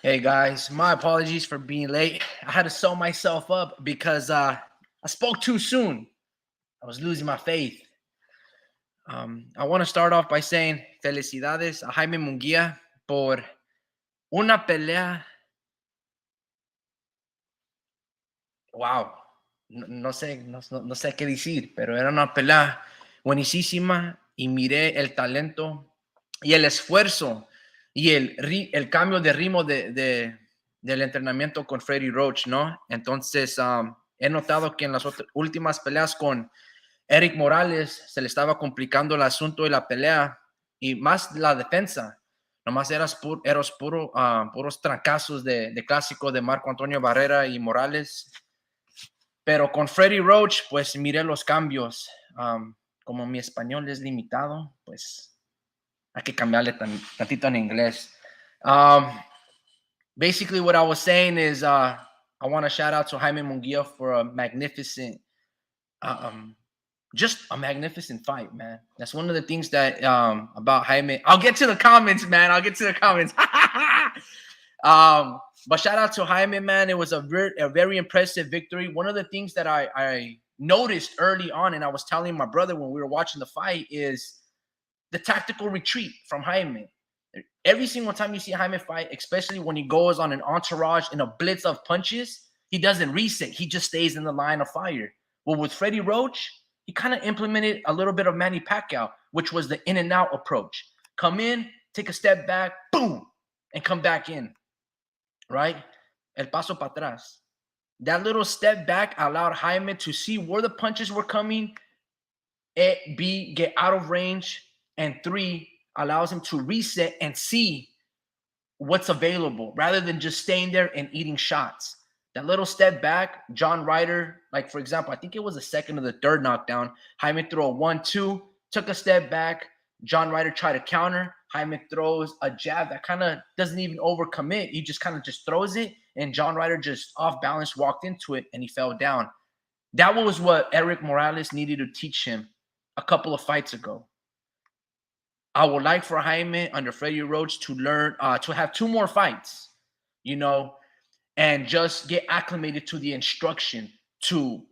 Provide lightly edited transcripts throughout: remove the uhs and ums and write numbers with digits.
Hey guys, my apologies for being late. I had to sew myself up because I spoke too soon. I was losing my faith. I want to start off by saying felicidades a Jaime Munguia por una pelea. Wow, no sé qué decir, pero era una pelea buenísima y miré el talento y el esfuerzo y el cambio de ritmo del entrenamiento con Freddie Roach, ¿no? Entonces, he notado que en las últimas peleas con Eric Morales se le estaba complicando el asunto de la pelea y más la defensa. Nomás puros trancazos de clásico de Marco Antonio Barrera y Morales. Pero con Freddie Roach, pues miré los cambios. Como mi español es limitado, pues hay que cambiarle tantito en inglés. Basically, what I was saying is I want to shout out to Jaime Munguia for a magnificent, just a magnificent fight, man. That's one of the things that about Jaime. I'll get to the comments, man. I'll get to the comments. But shout out to Jaime, man. It was a very impressive victory. One of the things that I noticed early on, and I was telling my brother when we were watching the fight, is the tactical retreat from Jaime. Every single time you see Jaime fight, especially when he goes on an entourage in a blitz of punches, he doesn't reset. He just stays in the line of fire. Well, with Freddie Roach, he kind of implemented a little bit of Manny Pacquiao, which was the in and out approach. Come in, take a step back, boom, and come back in. Right? El paso para atrás. That little step back allowed Jaime to see where the punches were coming, B, get out of range, and 3, allows him to reset and see what's available rather than just staying there and eating shots. That little step back, John Ryder, like for example, I think it was the second or the third knockdown. Jaime threw a 1-2, took a step back. John Ryder tried to counter. Jaime throws a jab that kind of doesn't even overcommit. He just kind of just throws it, and John Ryder just off balance walked into it, and he fell down. That was what Eric Morales needed to teach him a couple of fights ago. I would like for Jaime under Freddie Roach to learn to have 2 more fights, and just get acclimated to the instruction, to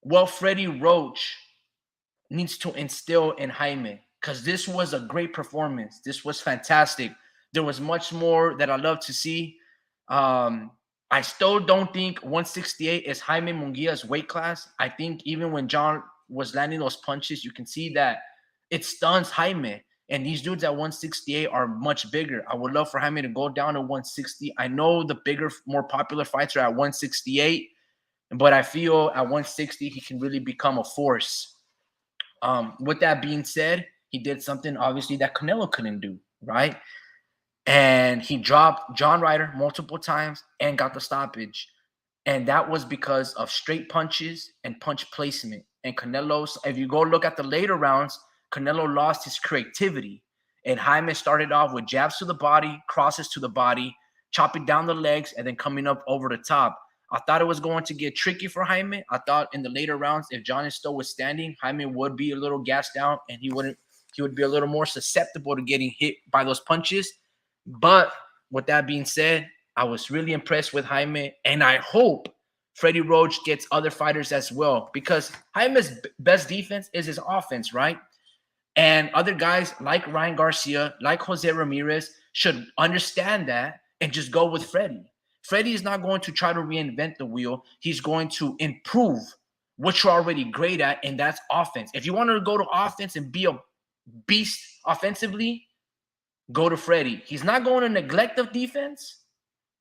what Freddie Roach needs to instill in Jaime, because this was a great performance. This was fantastic. There was much more that I love to see. I still don't think 168 is Jaime Munguia's weight class. I think even when John was landing those punches, you can see that it stuns Jaime. And these dudes at 168 are much bigger. I would love for Jaime to go down to 160. I know the bigger, more popular fights are at 168, but I feel at 160 he can really become a force. With that being said, he did something obviously that Canelo couldn't do, right? And he dropped John Ryder multiple times and got the stoppage. And that was because of straight punches and punch placement. And Canelo's, if you go look at the later rounds, Canelo lost his creativity. And Jaime started off with jabs to the body, crosses to the body, chopping down the legs, and then coming up over the top. I thought it was going to get tricky for Jaime. I thought in the later rounds, if John is still withstanding, Jaime would be a little gassed down and he would be a little more susceptible to getting hit by those punches. But with that being said, I was really impressed with Jaime, and I hope Freddie Roach gets other fighters as well, because Jaime's best defense is his offense, right? And other guys like Ryan Garcia, like Jose Ramirez, should understand that and just go with Freddie. Freddie is not going to try to reinvent the wheel. He's going to improve what you're already great at, and that's offense. If you want to go to offense and be a beast offensively, go to Freddie. He's not going to neglect the defense,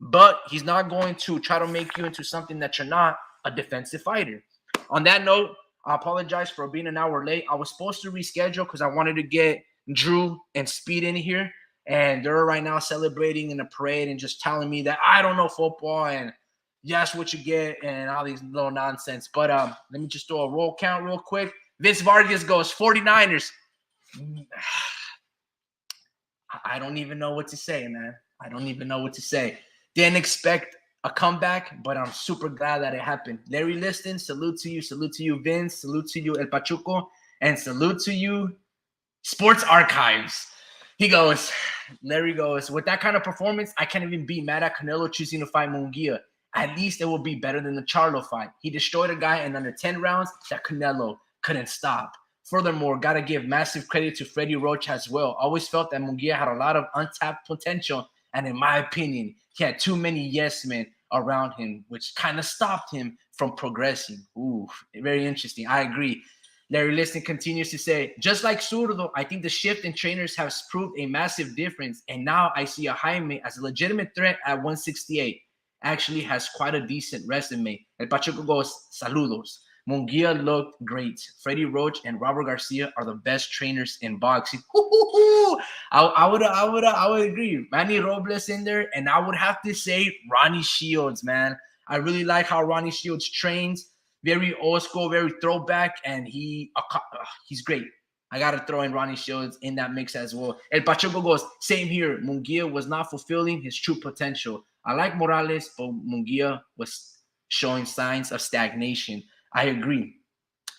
but he's not going to try to make you into something that you're not, a defensive fighter. On that note, I apologize for being an hour late. I was supposed to reschedule because I wanted to get Drew and Speed in here, and they're right now celebrating in a parade and just telling me that I don't know football and yes, what you get and all these little nonsense. But let me just do a roll count real quick. Vince Vargas goes 49ers. I don't even know what to say, man. I don't even know what to say. Didn't expect a comeback, but I'm super glad that it happened. Larry Liston, salute to you, Vince, salute to you, El Pachuco, and salute to you, Sports Archives. He goes, Larry goes, with that kind of performance, I can't even be mad at Canelo choosing to fight Munguia. At least it will be better than the Charlo fight. He destroyed a guy in under 10 rounds that Canelo couldn't stop. Furthermore, gotta give massive credit to Freddie Roach as well. Always felt that Munguia had a lot of untapped potential, and in my opinion, he had too many yes men around him, which kind of stopped him from progressing. Ooh, very interesting. I agree. Larry Liston continues to say, just like Zurdo, I think the shift in trainers has proved a massive difference. And now I see a Jaime as a legitimate threat at 168. Actually has quite a decent resume. El Pachuco goes, saludos. Munguia looked great. Freddie Roach and Robert Garcia are the best trainers in boxing. I would agree. Manny Robles in there, and I would have to say Ronnie Shields, man. I really like how Ronnie Shields trains. Very old school, very throwback, and he's great. I got to throw in Ronnie Shields in that mix as well. El Pachuco goes, same here. Munguia was not fulfilling his true potential. I like Morales, but Munguia was showing signs of stagnation. I agree.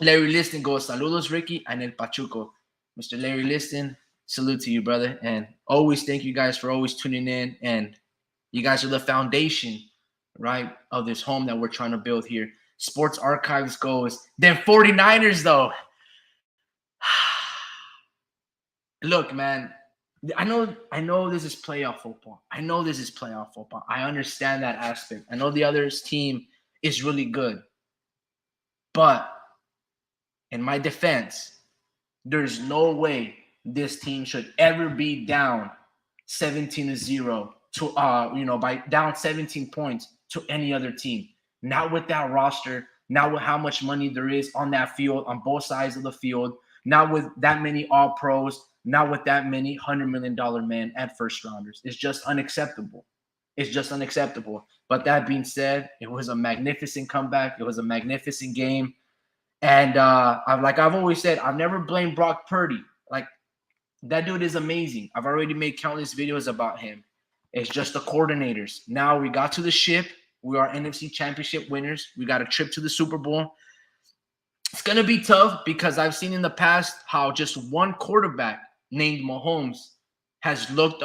Larry Liston goes, saludos, Ricky, and El Pachuco. Mr. Larry Liston, salute to you, brother. And always thank you guys for always tuning in. And you guys are the foundation, right, of this home that we're trying to build here. Sports Archives goes, then 49ers, though. Look, man, I know this is playoff football. I understand that aspect. I know the other's team is really good. But in my defense, there's no way this team should ever be down 17-0 to by down 17 points to any other team. Not with that roster, not with how much money there is on that field, on both sides of the field, not with that many all pros, not with that many $100 million men and first rounders. It's just unacceptable. But that being said, it was a magnificent comeback. It was a magnificent game. And I've always said, I've never blamed Brock Purdy. Like, that dude is amazing. I've already made countless videos about him. It's just the coordinators. Now we got to the ship. We are NFC Championship winners. We got a trip to the Super Bowl. It's going to be tough because I've seen in the past how just one quarterback named Mahomes has looked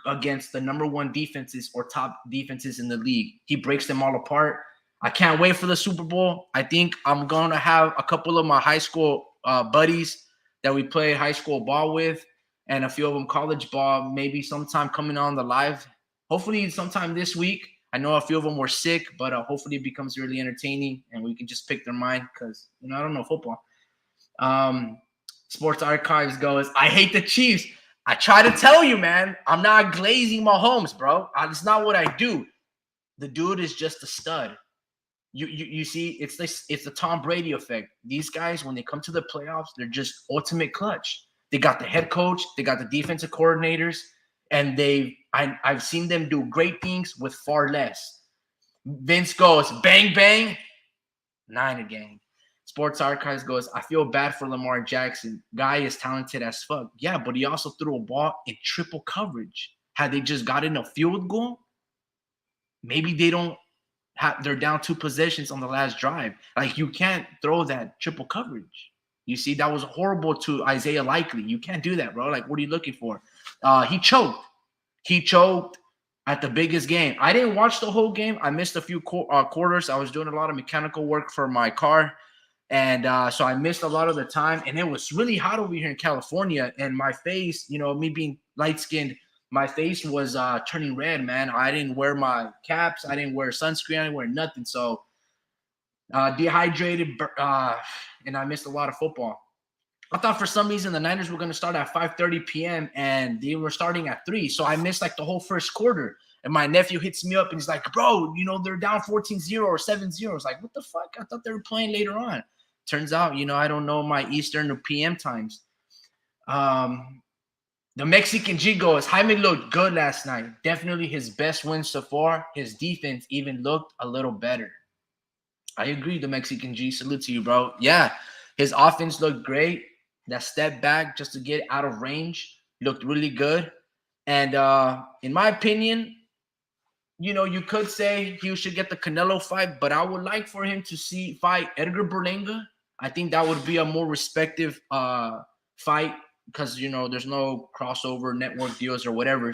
against the number one defenses or top defenses in the league. He breaks them all apart. I can't wait for the Super Bowl. I think I'm going to have a couple of my high school buddies that we play high school ball with and a few of them college ball, maybe sometime coming on the live. Hopefully sometime this week. I know a few of them were sick, but hopefully it becomes really entertaining and we can just pick their mind because, I don't know football. Sports Archives goes, I hate the Chiefs. I try to tell you, man, I'm not glazing Mahomes, bro. It's not what I do. The dude is just a stud. You see, it's the Tom Brady effect. These guys, when they come to the playoffs, they're just ultimate clutch. They got the head coach, they got the defensive coordinators, and I've seen them do great things with far less. Vince goes, bang, bang, 9 again. Sports Archives goes, I feel bad for Lamar Jackson. Guy is talented as fuck. Yeah, but he also threw a ball in triple coverage. Had they just gotten a field goal, maybe they're down 2 possessions on the last drive. Like, you can't throw that triple coverage. You see, that was horrible to Isaiah Likely. You can't do that, bro. Like, what are you looking for? He choked. He choked at the biggest game. I didn't watch the whole game. I missed a few quarters. I was doing a lot of mechanical work for my car. And so I missed a lot of the time. And it was really hot over here in California. And my face, me being light-skinned, my face was turning red, man. I didn't wear my caps. I didn't wear sunscreen. I didn't wear nothing. So dehydrated, and I missed a lot of football. I thought for some reason the Niners were going to start at 5:30 p.m. and they were starting at 3. So I missed like the whole first quarter. And my nephew hits me up and he's like, bro, they're down 14-0 or 7-0. I was like, what the fuck? I thought they were playing later on. Turns out, I don't know my Eastern or PM times. The Mexican G goes, Jaime looked good last night. Definitely his best win so far. His defense even looked a little better. I agree, the Mexican G. Salute to you, bro. Yeah, his offense looked great. That step back just to get out of range looked really good. And in my opinion, you could say he should get the Canelo fight, but I would like for him to fight Edgar Berlanga. I think that would be a more respective fight because there's no crossover network deals or whatever.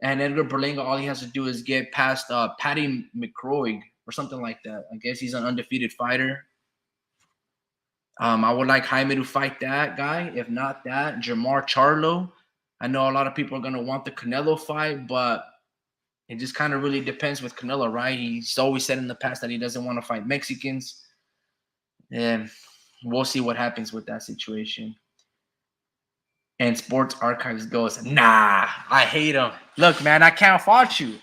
And Edgar Berlanga, all he has to do is get past Patty McCroy or something like that. I guess he's an undefeated fighter. I would like Jaime to fight that guy. If not that, Jamar Charlo. I know a lot of people are going to want the Canelo fight, but it just kind of really depends with Canelo, right? He's always said in the past that he doesn't want to fight Mexicans. And we'll see what happens with that situation. And Sports Archives goes, nah, I hate him. Look, man, I can't fault you.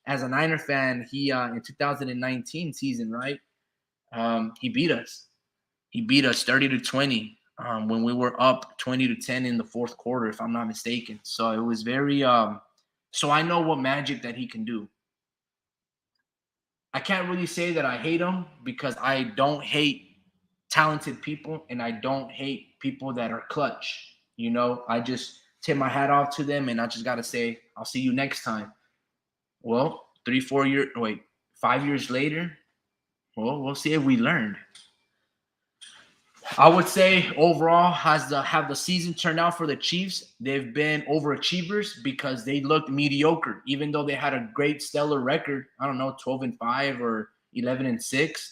As a Niner fan, he in 2019 season, right? He beat us. He beat us 30-20 when we were up 20-10 in the fourth quarter, if I'm not mistaken. So it was very so I know what magic that he can do. I can't really say that I hate him because I don't hate talented people and I don't hate people that are clutch. I just tip my hat off to them and I just got to say, I'll see you next time. Well, 5 years later, well, we'll see if we learned. I would say overall, have the season turned out for the Chiefs? They've been overachievers because they looked mediocre, even though they had a great stellar record. I don't know, 12-5 or 11-6.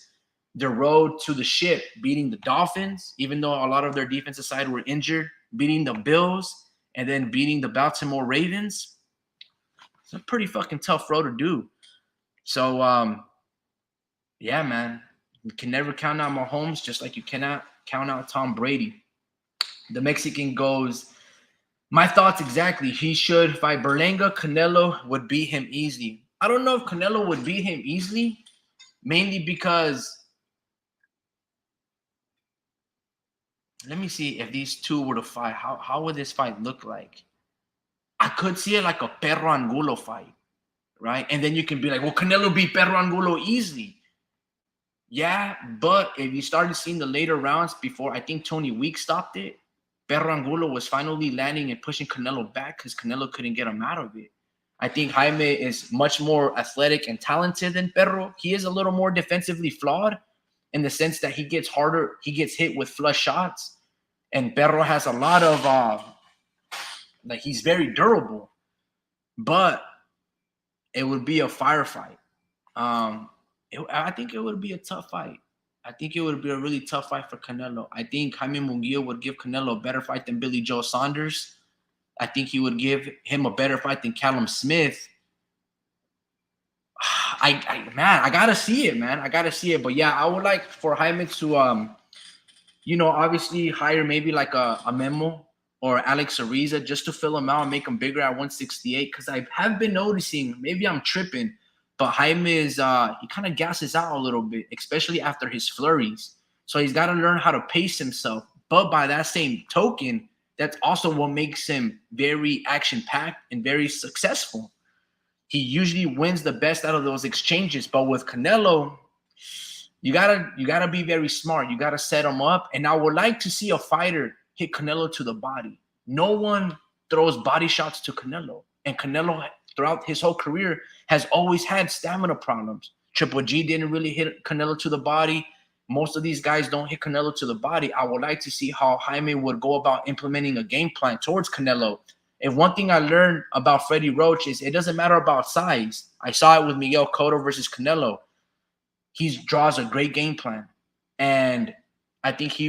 The road to the ship, beating the Dolphins, even though a lot of their defensive side were injured, beating the Bills, and then beating the Baltimore Ravens. It's a pretty fucking tough road to do. So, yeah, man. You can never count out Mahomes, just like you cannot count out Tom Brady. The Mexican goes, my thoughts exactly. He should fight Berlanga. Canelo would beat him easily. I don't know if Canelo would beat him easily, mainly because let me see if these two were to fight. How would this fight look like? I could see it like a Perro Angulo fight, right? And then you can be like, well, Canelo beat Perro Angulo easily. Yeah, but if you started seeing the later rounds before, I think Tony Week stopped it. Perro Angulo was finally landing and pushing Canelo back because Canelo couldn't get him out of it. I think Jaime is much more athletic and talented than Perro. He is a little more defensively flawed in the sense that he gets harder. He gets hit with flush shots. And Perro has a lot of, he's very durable. But it would be a firefight. I think it would be a tough fight. I think it would be a really tough fight for Canelo. I think Jaime Munguia would give Canelo a better fight than Billy Joe Saunders. I think he would give him a better fight than Callum Smith. I gotta see it, man. I gotta see it. But yeah, I would like for Jaime to, obviously hire maybe like a Memo or Alex Ariza just to fill him out and make him bigger at 168. Because I have been noticing, maybe I'm tripping, but Jaime is he kind of gasses out a little bit, especially after his flurries. So he's got to learn how to pace himself. But by that same token, that's also what makes him very action-packed and very successful. He usually wins the best out of those exchanges. But with Canelo, you gotta be very smart. You gotta set him up. And I would like to see a fighter hit Canelo to the body. No one throws body shots to Canelo. And Canelo, throughout his whole career, has always had stamina problems. Triple G didn't really hit Canelo to the body. Most of these guys don't hit Canelo to the body. I would like to see how Jaime would go about implementing a game plan towards Canelo. If one thing I learned about Freddie Roach is it doesn't matter about size. I saw it with Miguel Cotto versus Canelo. He draws a great game plan. And I think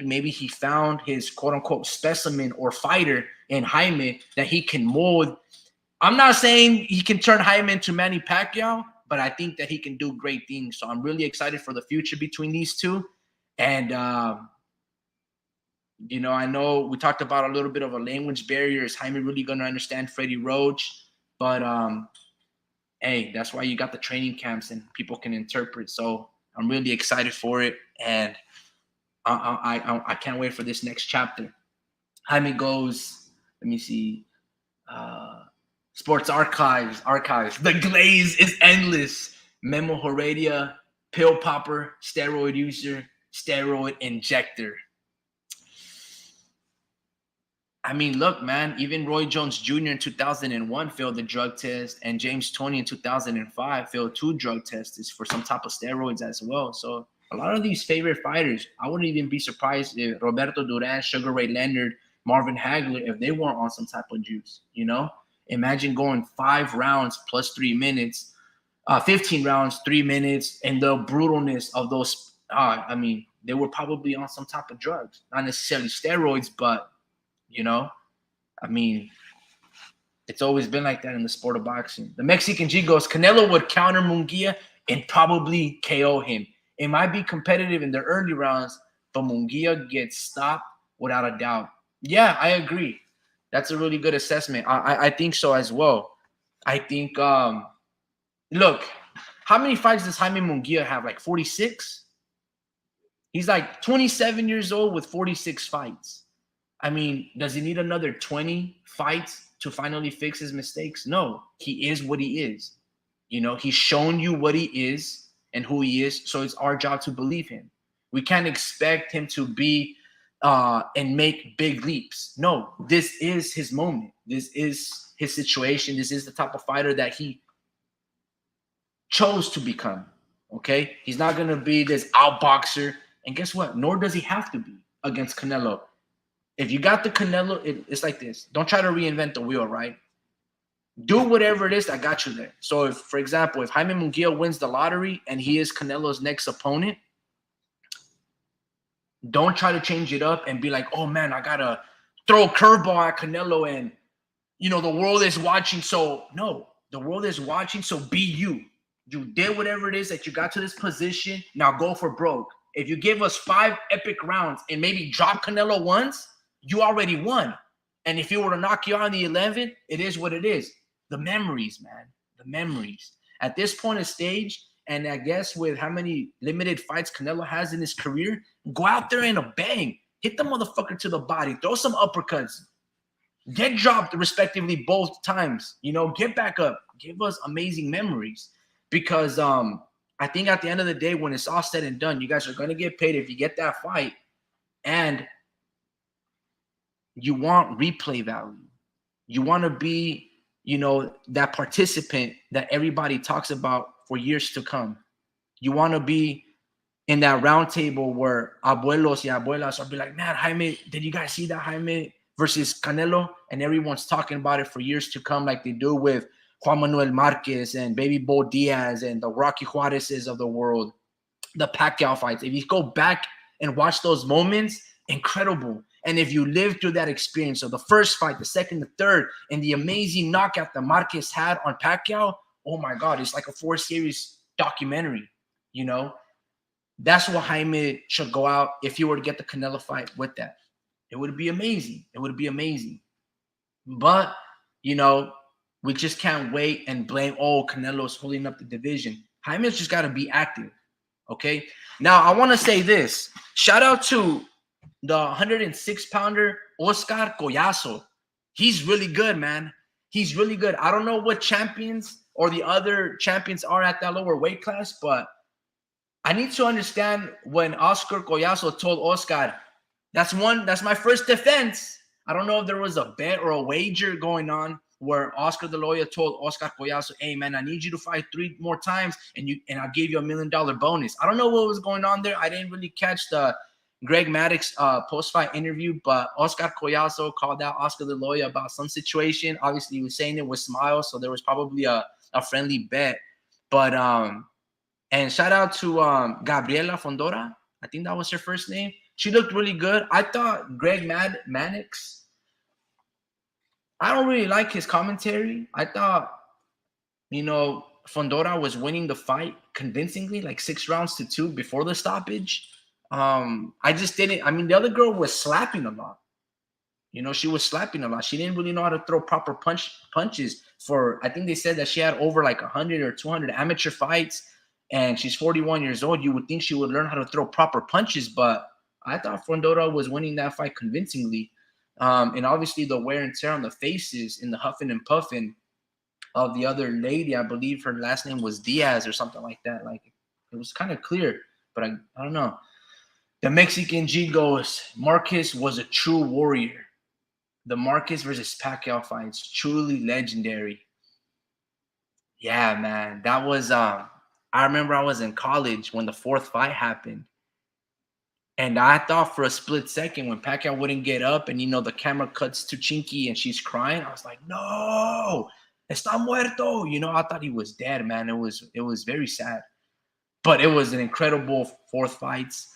maybe he found his quote-unquote specimen or fighter in Jaime that he can mold. I'm not saying he can turn Jaime into Manny Pacquiao, but I think that he can do great things. So I'm really excited for the future between these two. And, I know we talked about a little bit of a language barrier. Is Jaime really going to understand Freddie Roach? But, hey, that's why you got the training camps and people can interpret. So I'm really excited for it. And I can't wait for this next chapter. Jaime goes, let me see. Sports Archives. The glaze is endless. Memo Heredia, pill popper, steroid user, steroid injector. I mean, look, man, even Roy Jones Jr. in 2001 failed the drug test, and James Toney in 2005 failed 2 drug tests for some type of steroids as well. So A lot of these favorite fighters, I wouldn't even be surprised if Roberto Duran, Sugar Ray Leonard, Marvin Hagler, if they weren't on some type of juice, you know? Imagine going 5 rounds plus 3 minutes, 15 rounds, 3 minutes, and the brutalness of those. I mean, they were probably on some type of drugs, not necessarily steroids, but, you know, I mean, it's always been like that in the sport of boxing. The Mexican G goes, Canelo would counter Munguia and probably KO him. It might be competitive in the early rounds, but Munguia gets stopped without a doubt. Yeah, I agree. That's a really good assessment. I think so as well. I think, look, how many fights does Jaime Munguia have? Like 46? He's like 27 years old with 46 fights. I mean, does he need another 20 fights to finally fix his mistakes? No, he is what he is. You know, he's shown you what he is and who he is. So it's our job to believe him. We can't expect him to be and make big leaps. No, this is his moment. This is his situation. This is the type of fighter that he chose to become. Okay, he's not gonna be this outboxer. And guess what? Nor does he have to be against Canelo. If you got the Canelo, it's like this. Don't try to reinvent the wheel, right? Do whatever it is that got you there. So if, for example, if Jaime Munguia wins the lottery and he is Canelo's next opponent, don't try to change it up and be like, oh man, I gotta throw a curveball at Canelo and, you know, the world is watching. So no, the world is watching. So be you. You did whatever it is that you got to this position. Now go for broke. If you give us 5 epic rounds and maybe drop Canelo once, you already won. And if he were to knock you out in the 11th, it is what it is. The memories, man. The memories. At this point of stage, and I guess with how many limited fights Canelo has in his career, go out there and a bang. Hit the motherfucker to the body. Throw some uppercuts. Get dropped respectively both times. You know, get back up. Give us amazing memories. Because I think at the end of the day, when it's all said and done, you guys are going to get paid if you get that fight. And you want replay value. You want to be, you know, that participant that everybody talks about for years to come. You want to be in that round table where abuelos y abuelas are be like, man, Jaime, did you guys see that Jaime versus Canelo? And everyone's talking about it for years to come, like they do with Juan Manuel Marquez and Baby Bo Diaz and the Rocky Juarez's of the world, the Pacquiao fights. If you go back and watch those moments, incredible. And if you live through that experience of the first fight, the second, the third, and the amazing knockout that Marquez had on Pacquiao, oh my God, it's like a 4-series documentary, you know? That's what Jaime should go out if he were to get the Canelo fight with that. It would be amazing. It would be amazing. But, you know, we just can't wait and blame, oh, Canelo's holding up the division. Jaime's just got to be active, okay? Now, I want to say this. Shout out to the 106-pounder Oscar Collazo. He's really good, man. He's really good. I don't know what champions or the other champions are at that lower weight class, but I need to understand when Oscar Collazo told Oscar, that's my first defense. I don't know if there was a bet or a wager going on where Oscar De La Hoya told Oscar Collazo, hey, man, I need you to fight 3 more times and I'll give you $1 million bonus. I don't know what was going on there. I didn't really catch the Greg Maddox post-fight interview, but Oscar Collazo called out Oscar De La Hoya about some situation. Obviously, he was saying it with smiles, so there was probably a friendly bet. But and shout out to Gabriela Fondora. I think that was her first name. She looked really good. I thought Greg Maddox, I don't really like his commentary. I thought, you know, Fondora was winning the fight convincingly, like 6 rounds to 2 before the stoppage. I just didn't. I mean, the other girl was slapping a lot. You know, she was slapping a lot. She didn't really know how to throw proper punches. I think they said that she had over like 100 or 200 amateur fights, and she's 41 years old. You would think she would learn how to throw proper punches, but I thought Fondora was winning that fight convincingly. And obviously the wear and tear on the faces and the huffing and puffing of the other lady, I believe her last name was Diaz or something like that. Like, it was kind of clear, but I don't know. The Mexican G goes, Marquez was a true warrior. The Marquez versus Pacquiao fights, truly legendary. Yeah, man, that was I remember I was in college when the fourth fight happened. And I thought for a split second when Pacquiao wouldn't get up and, the camera cuts to Chinky and she's crying, I was like, no, está muerto. I thought he was dead, man. It was very sad. But it was an incredible fourth fights.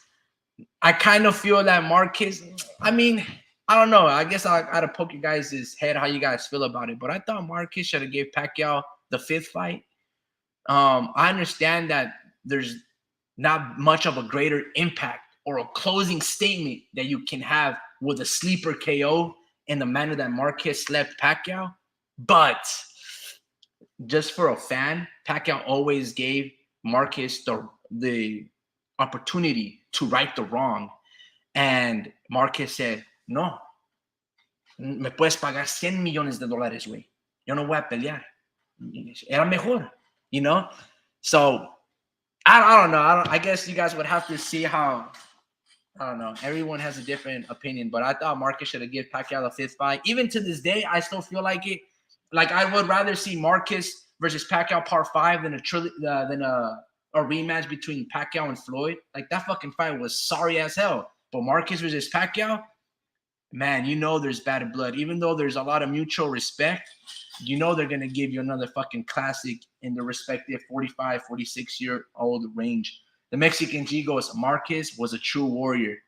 I kind of feel that Marquez, I mean, I don't know. I guess I got to poke you guys' head how you guys feel about it. But I thought Marquez should have gave Pacquiao the fifth fight. I understand that there's not much of a greater impact or a closing statement that you can have with a sleeper KO in the manner that Marquez slept Pacquiao. But just for a fan, Pacquiao always gave Marquez the opportunity to right the wrong. And Marquez said, no, me puedes pagar $100 millones, güey. Yo no voy a pelear. Era mejor, So, I don't know. I guess you guys would have to see how. I don't know. Everyone has a different opinion, but I thought Marquez should have given Pacquiao the fifth fight. Even to this day, I still feel like it. Like I would rather see Marquez versus Pacquiao part 5 than a rematch between Pacquiao and Floyd. Like that fucking fight was sorry as hell. But Marquez versus Pacquiao, man, there's bad blood. Even though there's a lot of mutual respect, they're going to give you another fucking classic in the respective 45, 46-year-old range. The Mexican G goes, Marquez was a true warrior.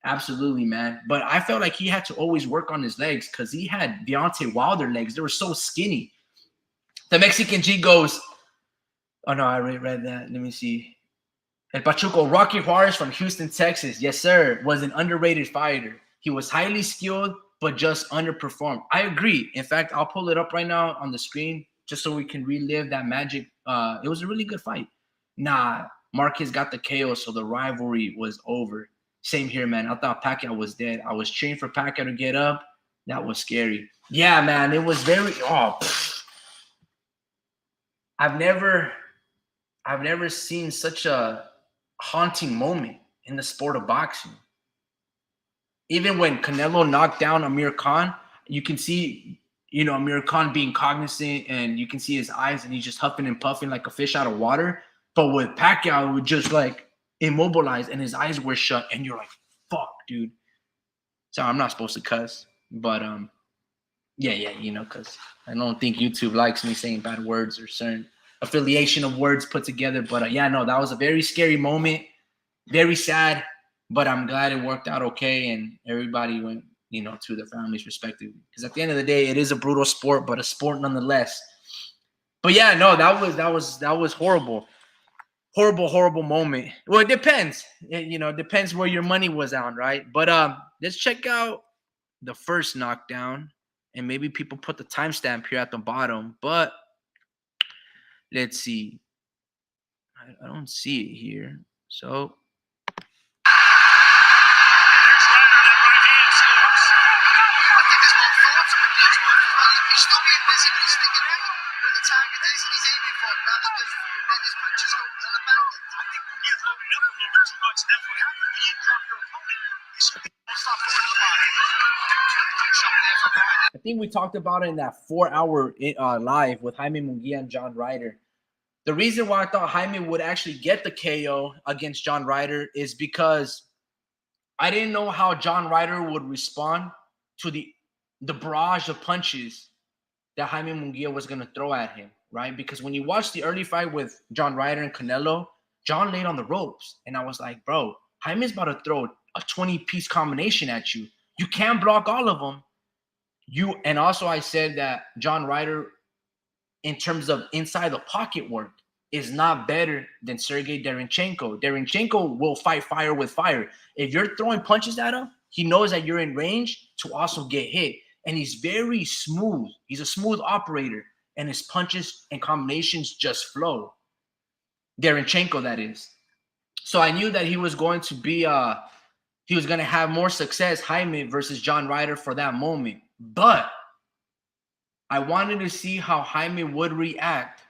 Absolutely, man. But I felt like he had to always work on his legs because he had Deontay Wilder legs. They were so skinny. The Mexican G goes, oh, no, I already read that. Let me see. El Pachuco, Rocky Juarez from Houston, Texas. Yes, sir. Was an underrated fighter. He was highly skilled, but just underperformed. I agree. In fact, I'll pull it up right now on the screen just so we can relive that magic. It was a really good fight. Nah, Marquez got the KO, so the rivalry was over. Same here, man. I thought Pacquiao was dead. I was cheering for Pacquiao to get up. That was scary. Yeah, man. It was very. I've never seen such a haunting moment in the sport of boxing. Even when Canelo knocked down Amir Khan, you can see, Amir Khan being cognizant, and you can see his eyes, and he's just huffing and puffing like a fish out of water. But with Pacquiao, it would just like immobilize, and his eyes were shut, and you're like, "Fuck, dude." So I'm not supposed to cuss, but yeah, because I don't think YouTube likes me saying bad words or certain affiliation of words put together. But yeah, no, that was a very scary moment, very sad. But I'm glad it worked out okay, and everybody went, to their families respectively. Because at the end of the day, it is a brutal sport, but a sport nonetheless. But yeah, no, that was horrible. Horrible moment. Well, it depends. It depends where your money was on, right? But let's check out the first knockdown, and maybe people put the timestamp here at the bottom. But let's see. I don't see it here. So. He's still being busy, but he's thinking where the target is and he's aiming for it rather than let his punches go to the back. I think Munguia's loading up a little bit too much. That's what happened when you drop your opponent. You should stop going to the body. I think we talked about it in that 4-hour live with Jaime Munguia and John Ryder. The reason why I thought Jaime would actually get the KO against John Ryder is because I didn't know how John Ryder would respond to the barrage of punches that Jaime Munguia was going to throw at him, right? Because when you watch the early fight with John Ryder and Canelo, John laid on the ropes. And I was like, bro, Jaime's about to throw a 20-piece combination at you. You can't block all of them. And also I said that John Ryder, in terms of inside the pocket work, is not better than Sergey Derenchenko. Derenchenko will fight fire with fire. If you're throwing punches at him, he knows that you're in range to also get hit. And he's very smooth. He's a smooth operator. And his punches and combinations just flow. Derenchenko, that is. So I knew that he was going to be he was going to have more success, Jaime versus John Ryder, for that moment. But I wanted to see how Jaime would react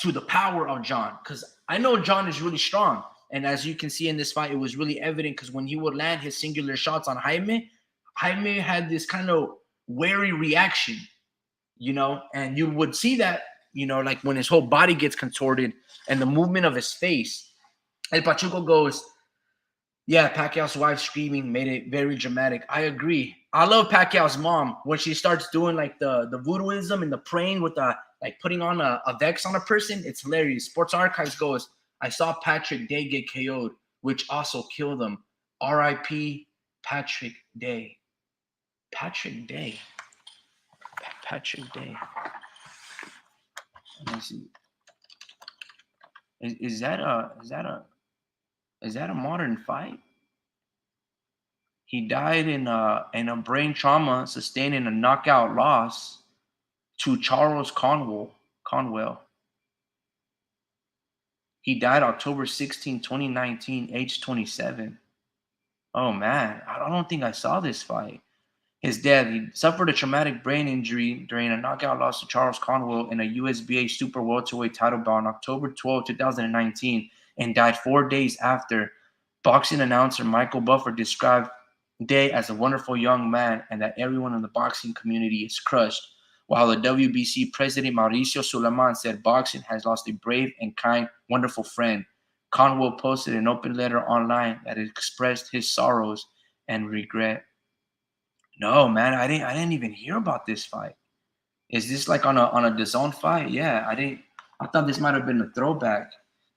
to the power of John, because I know John is really strong. And as you can see in this fight, it was really evident because when he would land his singular shots on Jaime, Jaime had this kind of wary reaction, and you would see that, like when his whole body gets contorted and the movement of his face. El Pachuco goes, yeah, Pacquiao's wife screaming made it very dramatic. I agree. I love Pacquiao's mom when she starts doing like the voodooism and the praying with the like putting on a vex on a person. It's hilarious. Sports Archives goes, I saw Patrick Day get KO'd, which also killed him. R.I.P. Patrick Day. Patrick Day. Patrick Day. Let me see. Is that a modern fight? He died in a brain trauma sustained in a knockout loss to Charles Conwell. He died October 16, 2019, age 27. Oh man, I don't think I saw this fight. His death, he suffered a traumatic brain injury during a knockout loss to Charles Conwell in a USBA super welterweight title bout on October 12, 2019, and died 4 days after. Boxing announcer Michael Buffer described Day as a wonderful young man and that everyone in the boxing community is crushed, while the WBC president Mauricio Suleiman said boxing has lost a brave and kind, wonderful friend. Conwell posted an open letter online that expressed his sorrows and regret. No, man, I didn't even hear about this fight. Is this like on a DAZN fight? Yeah, I thought this might have been a throwback.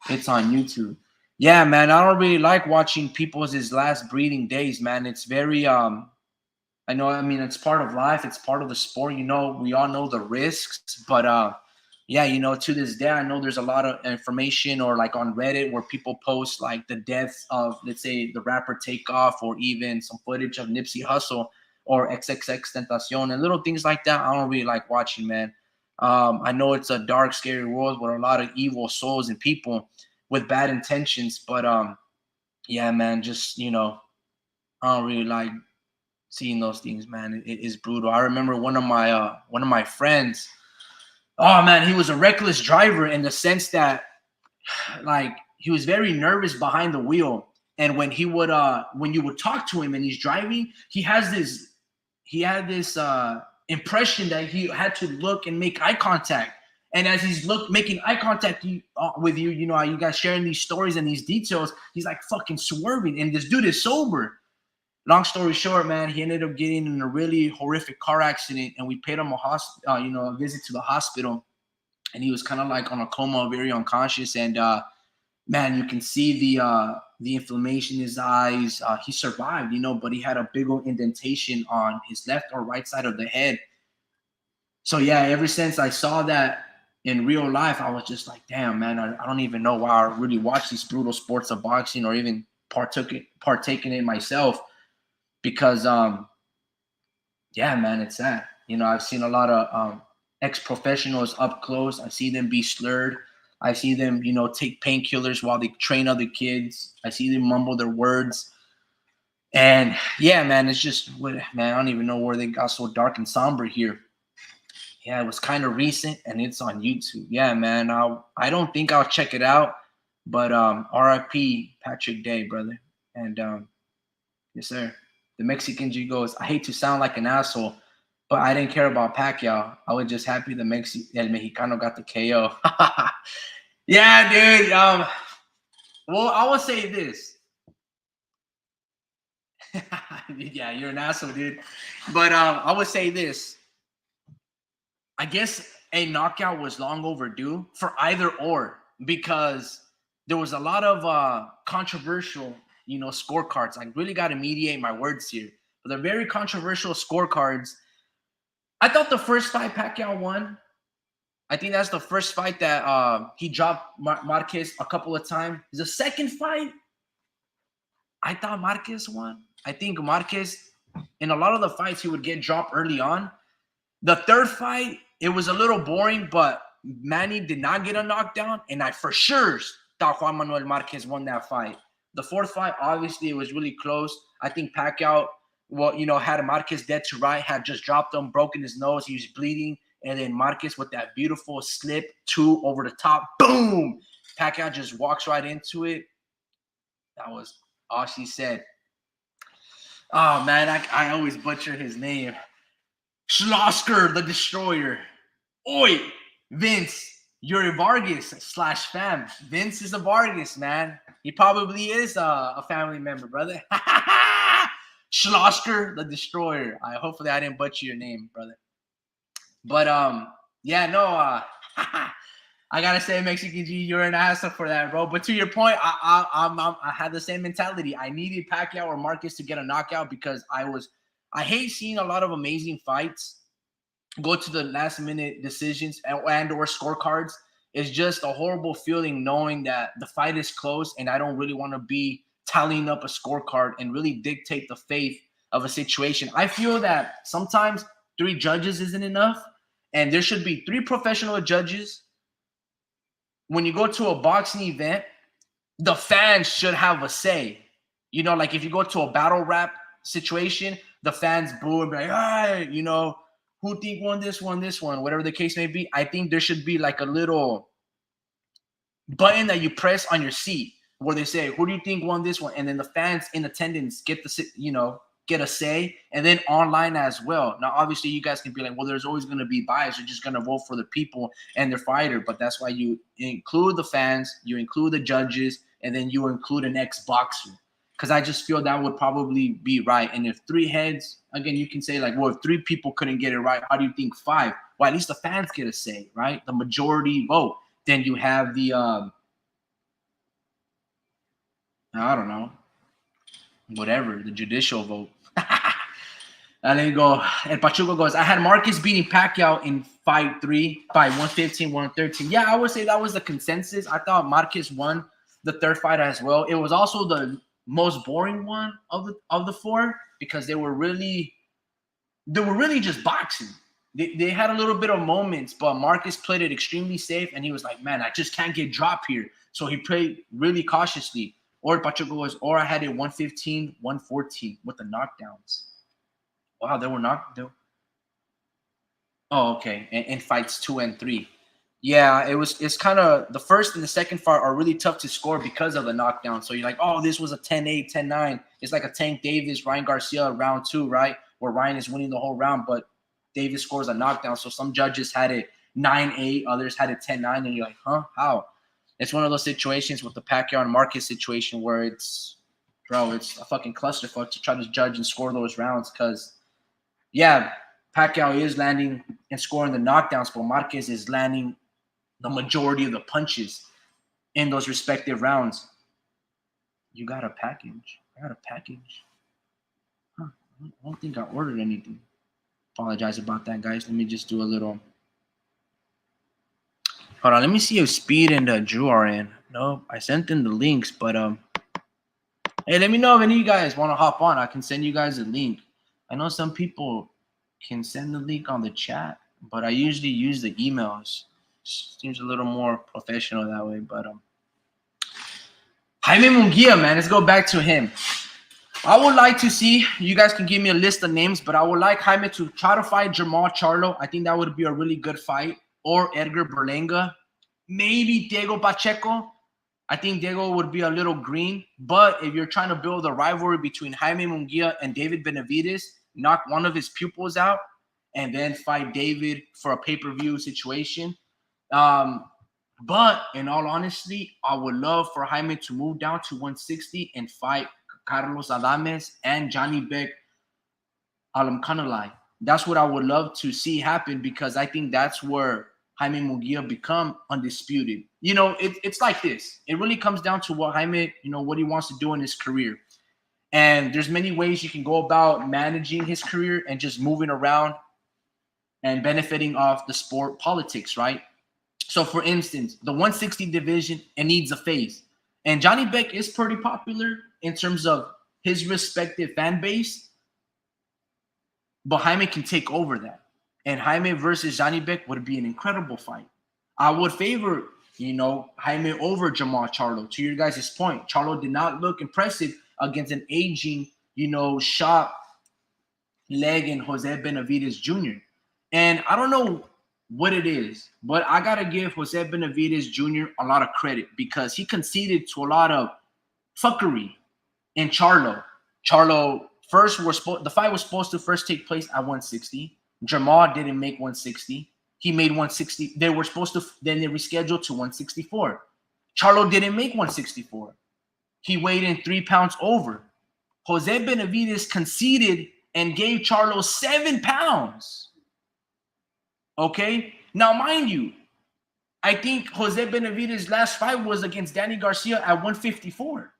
It's on YouTube. Yeah, man, I don't really like watching people's his last breathing days, man. It's very I know, I mean, it's part of life, it's part of the sport, we all know the risks, but yeah, to this day, I know there's a lot of information or like on Reddit where people post like the deaths of, let's say, the rapper Takeoff or even some footage of Nipsey Hussle or XXX Tentacion and little things like that. I don't really like watching, man. I know it's a dark, scary world with a lot of evil souls and people with bad intentions, but yeah, man, just I don't really like seeing those things, man. It is brutal. I remember one of my friends. Oh man, he was a reckless driver in the sense that like he was very nervous behind the wheel, and when you would talk to him and he's driving, he had this impression that he had to look and make eye contact. And as he's making eye contact with you, you guys sharing these stories and these details, he's like fucking swerving. And this dude is sober. Long story short, man, he ended up getting in a really horrific car accident, and we paid him a visit to the hospital. And he was kind of like on a coma, very unconscious. And man, you can see the inflammation in his eyes. He survived, but he had a big old indentation on his left or right side of the head. So yeah, ever since I saw that in real life, I was just like, damn, man, I don't even know why I really watch these brutal sports of boxing or even partake in it myself. Because yeah, man, it's sad. I've seen a lot of ex-professionals up close. I see them be slurred. I see them, take painkillers while they train other kids. I see them mumble their words. And yeah, man, it's just, man, I don't even know where they got so dark and somber here. Yeah, it was kind of recent, and it's on YouTube. Yeah, man, I don't think I'll check it out. But R.I.P. Patrick Day, brother. And yes, sir. The Mexican G goes, I hate to sound like an asshole, but I didn't care about Pacquiao. I was just happy El Mexicano got the KO. Yeah, dude. Well, I will say this. Yeah, you're an asshole, dude. But I would say this. I guess a knockout was long overdue for either or, because there was a lot of controversial scorecards. I really got to mediate my words here. But they're very controversial scorecards. I thought the first fight Pacquiao won. I think that's the first fight that he dropped Marquez a couple of times. The second fight, I thought Marquez won. I think Marquez, in a lot of the fights, he would get dropped early on. The third fight, it was a little boring, but Manny did not get a knockdown, and I for sure thought Juan Manuel Marquez won that fight. The fourth fight, obviously, it was really close. I think Pacquiao, had Marquez dead to right, had just dropped him, broken his nose, he was bleeding, and then Marquez with that beautiful slip, 2 over the top, boom! Pacquiao just walks right into it. That was all she said. Oh, man, I always butcher his name. Schlosker, the Destroyer. Oi! Vince, you're a Vargas / fam. Vince is a Vargas, man. He probably is a family member, brother. Schlosker, the Destroyer. Hopefully I didn't butcher your name, brother. But yeah, no, I gotta say, Mexican G, you're an asshole for that, bro. But to your point, I had the same mentality. I needed Pacquiao or Marquez to get a knockout because I hate seeing a lot of amazing fights go to the last minute decisions and or scorecards. It's just a horrible feeling knowing that the fight is close and I don't really want to be tallying up a scorecard and really dictate the fate of a situation. I feel that sometimes 3 judges isn't enough, and there should be 3 professional judges. When you go to a boxing event, the fans should have a say. You know, like if you go to a battle rap situation, the fans boo and be like, "Hey, you know, who think won this one, whatever the case may be." I think there should be like a little button that you press on your seat where they say, "Who do you think won this one?" And then the fans in attendance get get a say, and then online as well. Now, obviously, you guys can be like, "Well, there's always going to be bias. You're just going to vote for the people and their fighter." But that's why you include the fans, you include the judges, and then you include an ex-boxer. Because I just feel that would probably be right. And if 3 heads, again, you can say like, well, if 3 people couldn't get it right, how do you think 5? Well, at least the fans get a say, right? The majority vote. Then you have the, I don't know, whatever, the judicial vote. And then you go, and Pachuco goes, I had Marquez beating Pacquiao in fight 3 by 115, 113. Yeah, I would say that was the consensus. I thought Marquez won the 3rd fight as well. It was also the most boring one of the 4 because they were really just boxing. They had a little bit of moments, but Marquez played it extremely safe, and he was like, man, I just can't get dropped here. So he played really cautiously. Or Pachuco was, or I had it 115, 114 with the knockdowns. Wow, they were knocked. Oh, okay. In fights 2 and 3. Yeah, it's kind of the first and the second fight are really tough to score because of the knockdown. So you're like, oh, this was a 10-8, 10-9. It's like a Tank Davis, Ryan Garcia round 2, right? Where Ryan is winning the whole round, but Davis scores a knockdown. So some judges had it 9-8, others had it 10-9, and you're like, huh, how? It's one of those situations with the Pacquiao and Marquez situation where it's a fucking clusterfuck to try to judge and score those rounds because, yeah, Pacquiao is landing and scoring the knockdowns, but Marquez is landing the majority of the punches in those respective rounds. You got a package. I got a package. Huh. I don't think I ordered anything. Apologize about that, guys. Let me just do a little. Hold on. Let me see if Speed and Drew are in. No, I sent in the links, but hey, let me know if any of you guys want to hop on. I can send you guys a link. I know some people can send the link on the chat, but I usually use the emails. Seems a little more professional that way, but Jaime Munguia, man, let's go back to him. I would like to see, you guys can give me a list of names, but I would like Jaime to try to fight Jamal Charlo. I think that would be a really good fight. Or Edgar Berlanga. Maybe Diego Pacheco. I think Diego would be a little green, but if you're trying to build a rivalry between Jaime Munguia and David Benavidez, knock one of his pupils out, and then fight David for a pay-per-view situation. But in all honesty, I would love for Jaime to move down to 160 and fight Carlos Adames and Johnny Beck Alamkanalai. That's what I would love to see happen because I think that's where Jaime Munguia become undisputed. You know, it's like this. It really comes down to what Jaime, what he wants to do in his career. And there's many ways you can go about managing his career and just moving around and benefiting off the sport politics, right? So, for instance, the 160 division, it needs a face. And Johnny Beck is pretty popular in terms of his respective fan base. But Jaime can take over that. And Jaime versus Johnny Beck would be an incredible fight. I would favor, Jaime over Jamal Charlo. To your guys' point, Charlo did not look impressive against an aging, shot leg in Jose Benavidez Jr. And I don't know what it is, but I got to give Jose Benavidez Jr. a lot of credit because he conceded to a lot of fuckery in Charlo. Charlo the fight was supposed to first take place at 160. Jamal didn't make 160. He made 160. They were supposed to, then they rescheduled to 164. Charlo didn't make 164. He weighed in 3 pounds over. Jose Benavidez conceded and gave Charlo 7 pounds. Okay? Now, mind you, I think Jose Benavidez' last fight was against Danny Garcia at 154.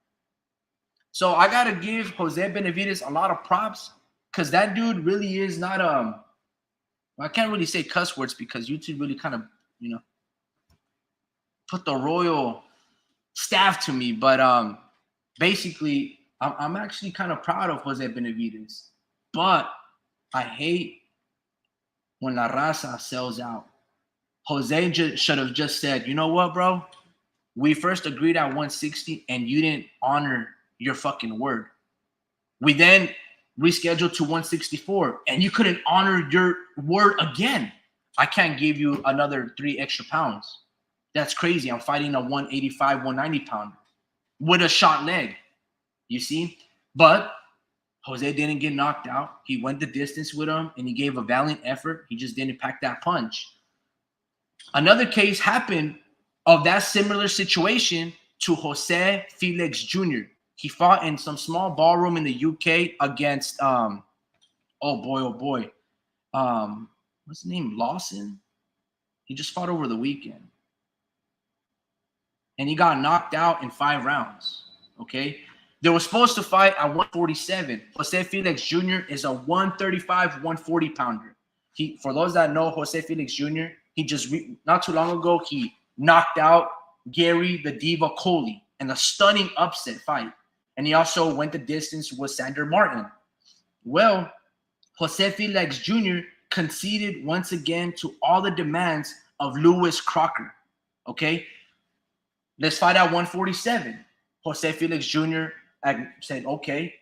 So I got to give Jose Benavidez a lot of props because that dude really is not, I can't really say cuss words because YouTube really kind of, put the royal staff to me. But basically, I'm actually kind of proud of Jose Benavidez. But I hate when La Raza sells out. Jose should have just said, you know what, bro? We first agreed at 160 and you didn't honor your fucking word. We then rescheduled to 164 and you couldn't honor your word again. I can't give you another 3 extra pounds. That's crazy. I'm fighting a 185, 190 pounder with a shot leg. You see? But Jose didn't get knocked out. He went the distance with him and he gave a valiant effort. He just didn't pack that punch. Another case happened of that similar situation to Jose Felix Jr. He fought in some small ballroom in the UK against what's his name? Lawson? He just fought over the weekend. And he got knocked out in 5 rounds. Okay? They were supposed to fight at 147. Jose Felix Jr. is a 135, 140 pounder. For those that know Jose Felix Jr., he just not too long ago he knocked out Gary the Diva Coley in a stunning upset fight. And he also went the distance with Sander Martin. Well, Jose Felix Jr. conceded once again to all the demands of Lewis Crocker. Okay? Let's fight at 147. Jose Felix Jr. said, okay.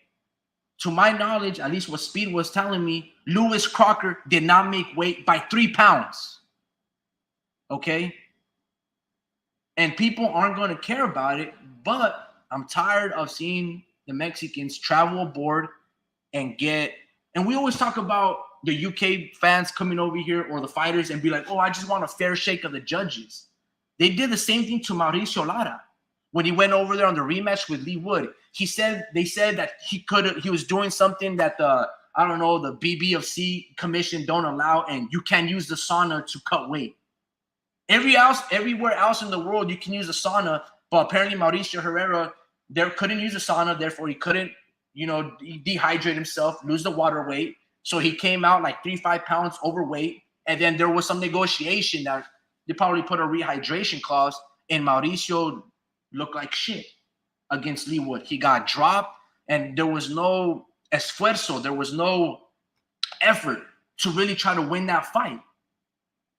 To my knowledge, at least what Speed was telling me, Lewis Crocker did not make weight by 3 pounds. Okay? And people aren't going to care about it, but I'm tired of seeing the Mexicans travel aboard and we always talk about the UK fans coming over here or the fighters and be like, oh, I just want a fair shake of the judges. They did the same thing to Mauricio Lara when he went over there on the rematch with Lee Wood. They said that he was doing something that the BBFC commission don't allow, and you can use the sauna to cut weight. Everywhere else in the world, you can use a sauna, but apparently Mauricio Herrera couldn't use a sauna, therefore he couldn't, dehydrate himself, lose the water weight. So he came out like 3-5 pounds overweight, and then there was some negotiation that they probably put a rehydration clause, and Mauricio looked like shit against Lee Wood. He got dropped, and there was no esfuerzo, there was no effort to really try to win that fight.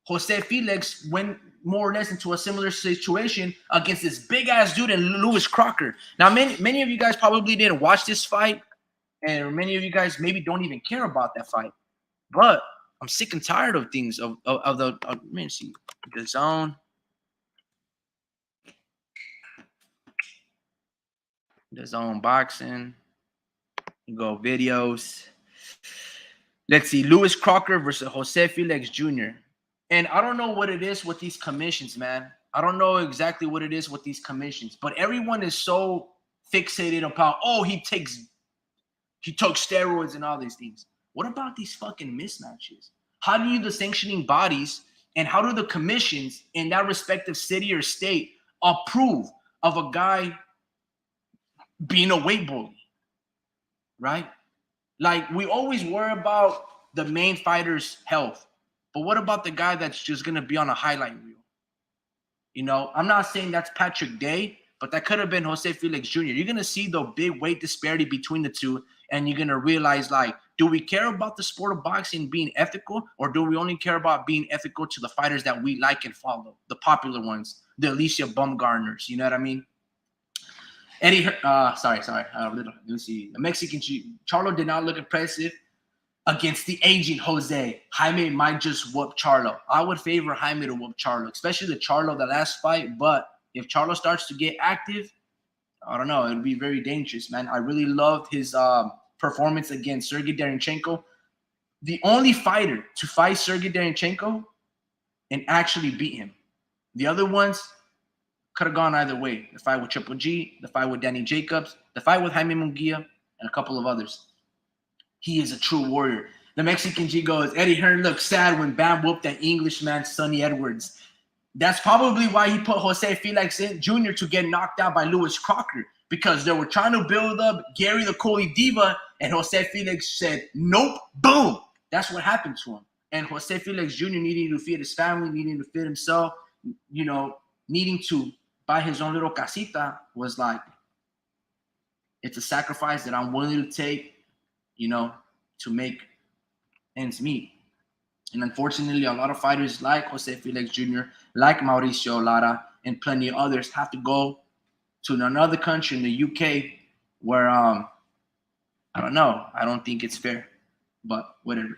Jose Felix went more or less into a similar situation against this big-ass dude in Lewis Crocker. Now, many of you guys probably didn't watch this fight, and many of you guys maybe don't even care about that fight. But I'm sick and tired of things, let me see, the zone. The zone boxing. You go videos. Let's see, Lewis Crocker versus Jose Felix Jr. And I don't know what it is with these commissions, man. I don't know exactly what it is with these commissions, but everyone is so fixated about, oh, he took steroids and all these things. What about these fucking mismatches? How do the sanctioning bodies and how do the commissions in that respective city or state approve of a guy being a weight bully, right? Like, we always worry about the main fighter's health. But what about the guy that's just going to be on a highlight reel? I'm not saying that's Patrick Day, but that could have been Jose Felix Jr. You're going to see the big weight disparity between the two, and you're going to realize, like, do we care about the sport of boxing being ethical, or do we only care about being ethical to the fighters that we like and follow, the popular ones, the Alicia Baumgartners, you know what I mean? Eddie, let me see. The Mexican Charlo did not look impressive against the aging Jose. Jaime might just whoop Charlo. I would favor Jaime to whoop Charlo, especially the Charlo the last fight. But if Charlo starts to get active, I don't know. It would be very dangerous, man. I really loved his performance against Sergey Derenchenko. The only fighter to fight Sergey Derenchenko and actually beat him. The other ones could have gone either way. The fight with Triple G, the fight with Danny Jacobs, the fight with Jaime Munguia, and a couple of others. He is a true warrior. The Mexican G goes, Eddie Hearn looked sad when Bam whooped that Englishman, Sonny Edwards. That's probably why he put Jose Felix in Jr. to get knocked out by Lewis Crocker, because they were trying to build up Gary the Coley Diva, and Jose Felix said, nope, boom. That's what happened to him. And Jose Felix Jr. needing to feed his family, needing to feed himself, needing to buy his own little casita was like, it's a sacrifice that I'm willing to take, to make ends meet. And unfortunately, a lot of fighters like Jose Felix Jr., like Mauricio Lara, and plenty of others have to go to another country in the UK where, I don't know. I don't think it's fair, but whatever.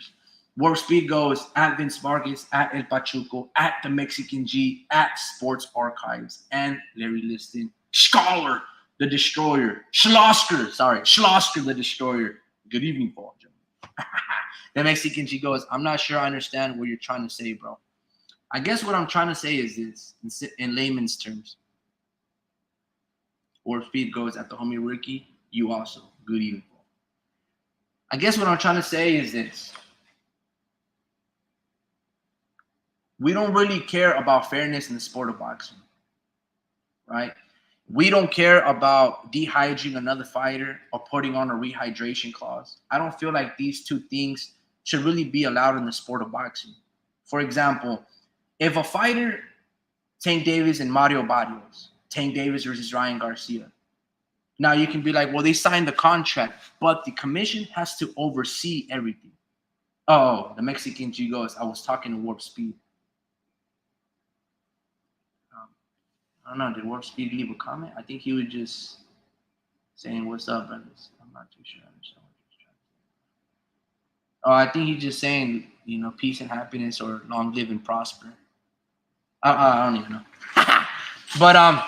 Warp Speed goes at Vince Vargas, at El Pachuco, at the Mexican G, at Sports Archives, and Larry Liston. Scholar, the Destroyer. Schlosser, the Destroyer. Good evening, Paul. The Mexican G goes, I'm not sure I understand what you're trying to say, bro. I guess what I'm trying to say is this, in layman's terms. Warp Speed goes at the homie Ricky, you also. Good evening, Paul. I guess what I'm trying to say is this. We don't really care about fairness in the sport of boxing, right? We don't care about dehydrating another fighter or putting on a rehydration clause. I don't feel like these two things should really be allowed in the sport of boxing. For example, if a fighter, Tank Davis and Mario Barrios, Tank Davis versus Ryan Garcia, now you can be like, well, they signed the contract, but the commission has to oversee everything. Oh, the Mexican G goes, I was talking to Warp Speed. I don't know, did Warp Speed leave a comment? I think he was just saying, what's up, brothers? I'm not too sure I understand what he's trying to say. Oh, I think he's just saying, peace and happiness or long live and prosper. I don't even know. But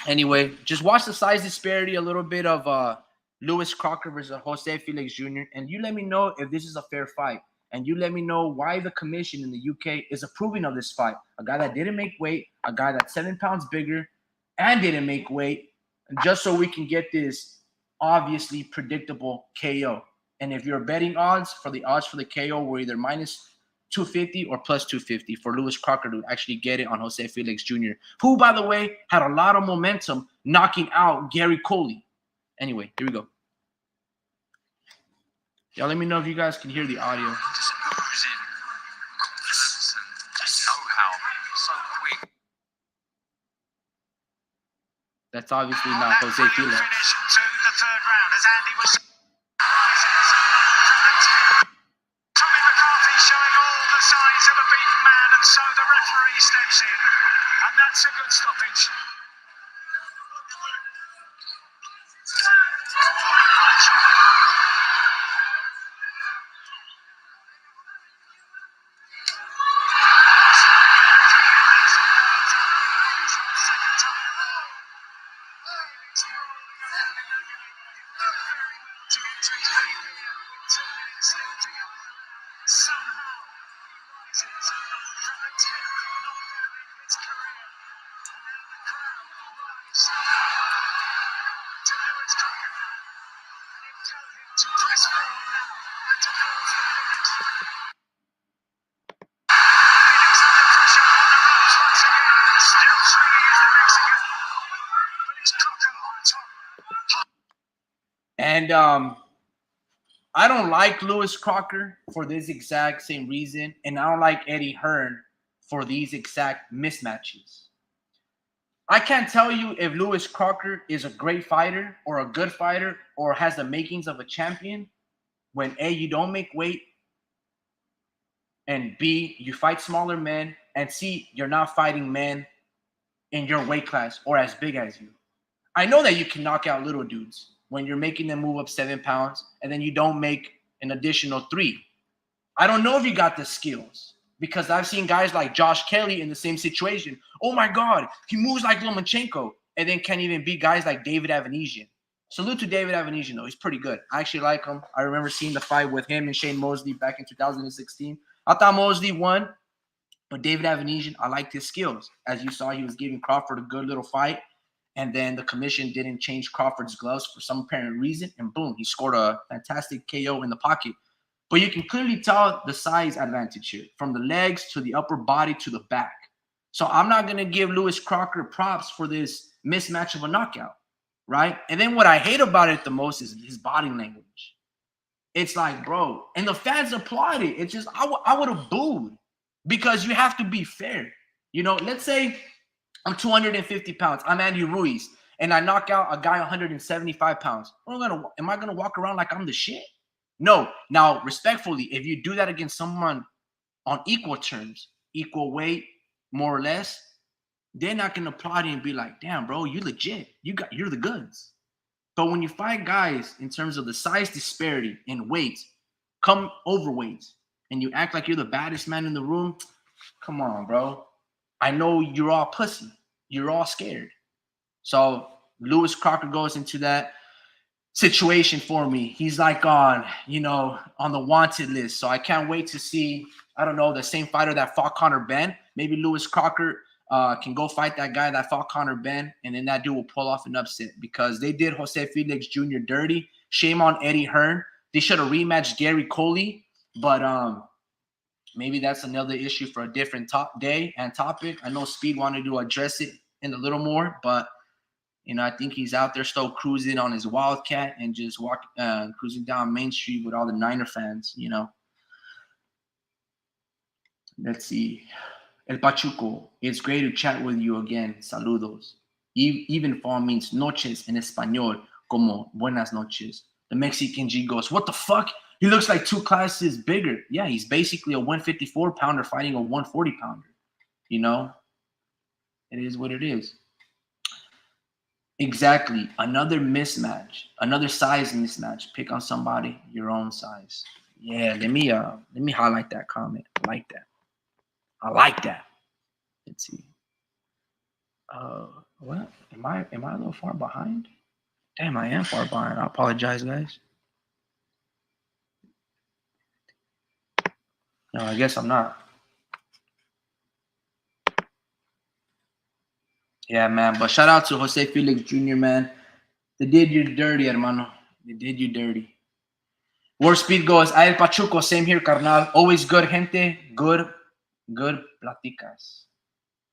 anyway, just watch the size disparity, a little bit of Lewis Crocker versus Jose Felix Jr., and you let me know if this is a fair fight. And you let me know why the commission in the UK is approving of this fight. A guy that didn't make weight, a guy that's 7 pounds bigger and didn't make weight, just so we can get this obviously predictable KO. And if you're betting odds for the KO were either minus 250 or plus 250 for Lewis Crocker to actually get it on Jose Felix Jr., who, by the way, had a lot of momentum knocking out Gary Coley. Anyway, here we go. Y'all let me know if you guys can hear the audio. That's obviously not Jose Felix. To the third round as Andy was Tommy McCarthy showing all the signs of a beaten man, and so the referee steps in, and that's a good stoppage. And I don't like Lewis Crocker for this exact same reason, and I don't like Eddie Hearn for these exact mismatches. I can't tell you if Lewis Crocker is a great fighter or a good fighter or has the makings of a champion when A, you don't make weight, and B, you fight smaller men, and C, you're not fighting men in your weight class or as big as you. I know that you can knock out little dudes when you're making them move up 7 pounds and then you don't make an additional 3. I don't know if you got the skills because I've seen guys like Josh Kelly in the same situation. Oh my God, he moves like Lomachenko and then can't even beat guys like David Avanesian. Salute to David Avanesian though, he's pretty good. I actually like him. I remember seeing the fight with him and Shane Mosley back in 2016. I thought Mosley won, But David Avenesian, I liked his skills. As you saw, he was giving Crawford a good little fight. And then the commission didn't change Crawford's gloves for some apparent reason. And boom, he scored a fantastic KO in the pocket. But you can clearly tell the size advantage here, from the legs to the upper body to the back. So I'm not going to give Lewis Crocker props for this mismatch of a knockout, right? And then what I hate about it the most is his body language. It's like, bro, and the fans applauded. It's just, I would have booed, because you have to be fair. You know, let's say I'm 250 pounds. I'm Andy Ruiz, and I knock out a guy 175 pounds. Am I gonna walk around like I'm the shit? No. Now, respectfully, if you do that against someone on equal terms, equal weight, more or less, they're not gonna applaud you and be like, "Damn, bro, you legit. You're the goods." But when you fight guys in terms of the size disparity in weight, come overweight, and you act like you're the baddest man in the room, come on, bro. I know you're all pussy. You're all scared. So Lewis Crocker goes into that situation for me. He's like on the wanted list. So I can't wait to see, I don't know, the same fighter that fought Conor Benn. Maybe Lewis Crocker can go fight that guy that fought Conor Benn, and then that dude will pull off an upset, because they did Jose Felix Jr. dirty. Shame on Eddie Hearn. They should have rematched Gary Coley, but maybe that's another issue for a different day and topic. I know Speed wanted to address it in a little more, but I think he's out there still cruising on his Wildcat and just cruising down Main Street with all the Niner fans. Let's see. El Pachuco, it's great to chat with you again. Saludos. Even fall means noches in español, como buenas noches. The Mexican G goes, what the fuck? He looks like 2 classes bigger. Yeah, he's basically a 154-pounder fighting a 140-pounder. It is what it is. Exactly. Another mismatch. Another size mismatch. Pick on somebody your own size. Yeah, let me highlight that comment. I like that. Let's see. What? Am I a little far behind? Damn, I am far behind. I apologize, guys. No, I guess I'm not. Yeah, man. But shout out to Jose Felix Jr., man. They did you dirty, hermano. They did you dirty. War Speed goes, El Pachuco, same here, carnal. Always good, gente. Good platicas.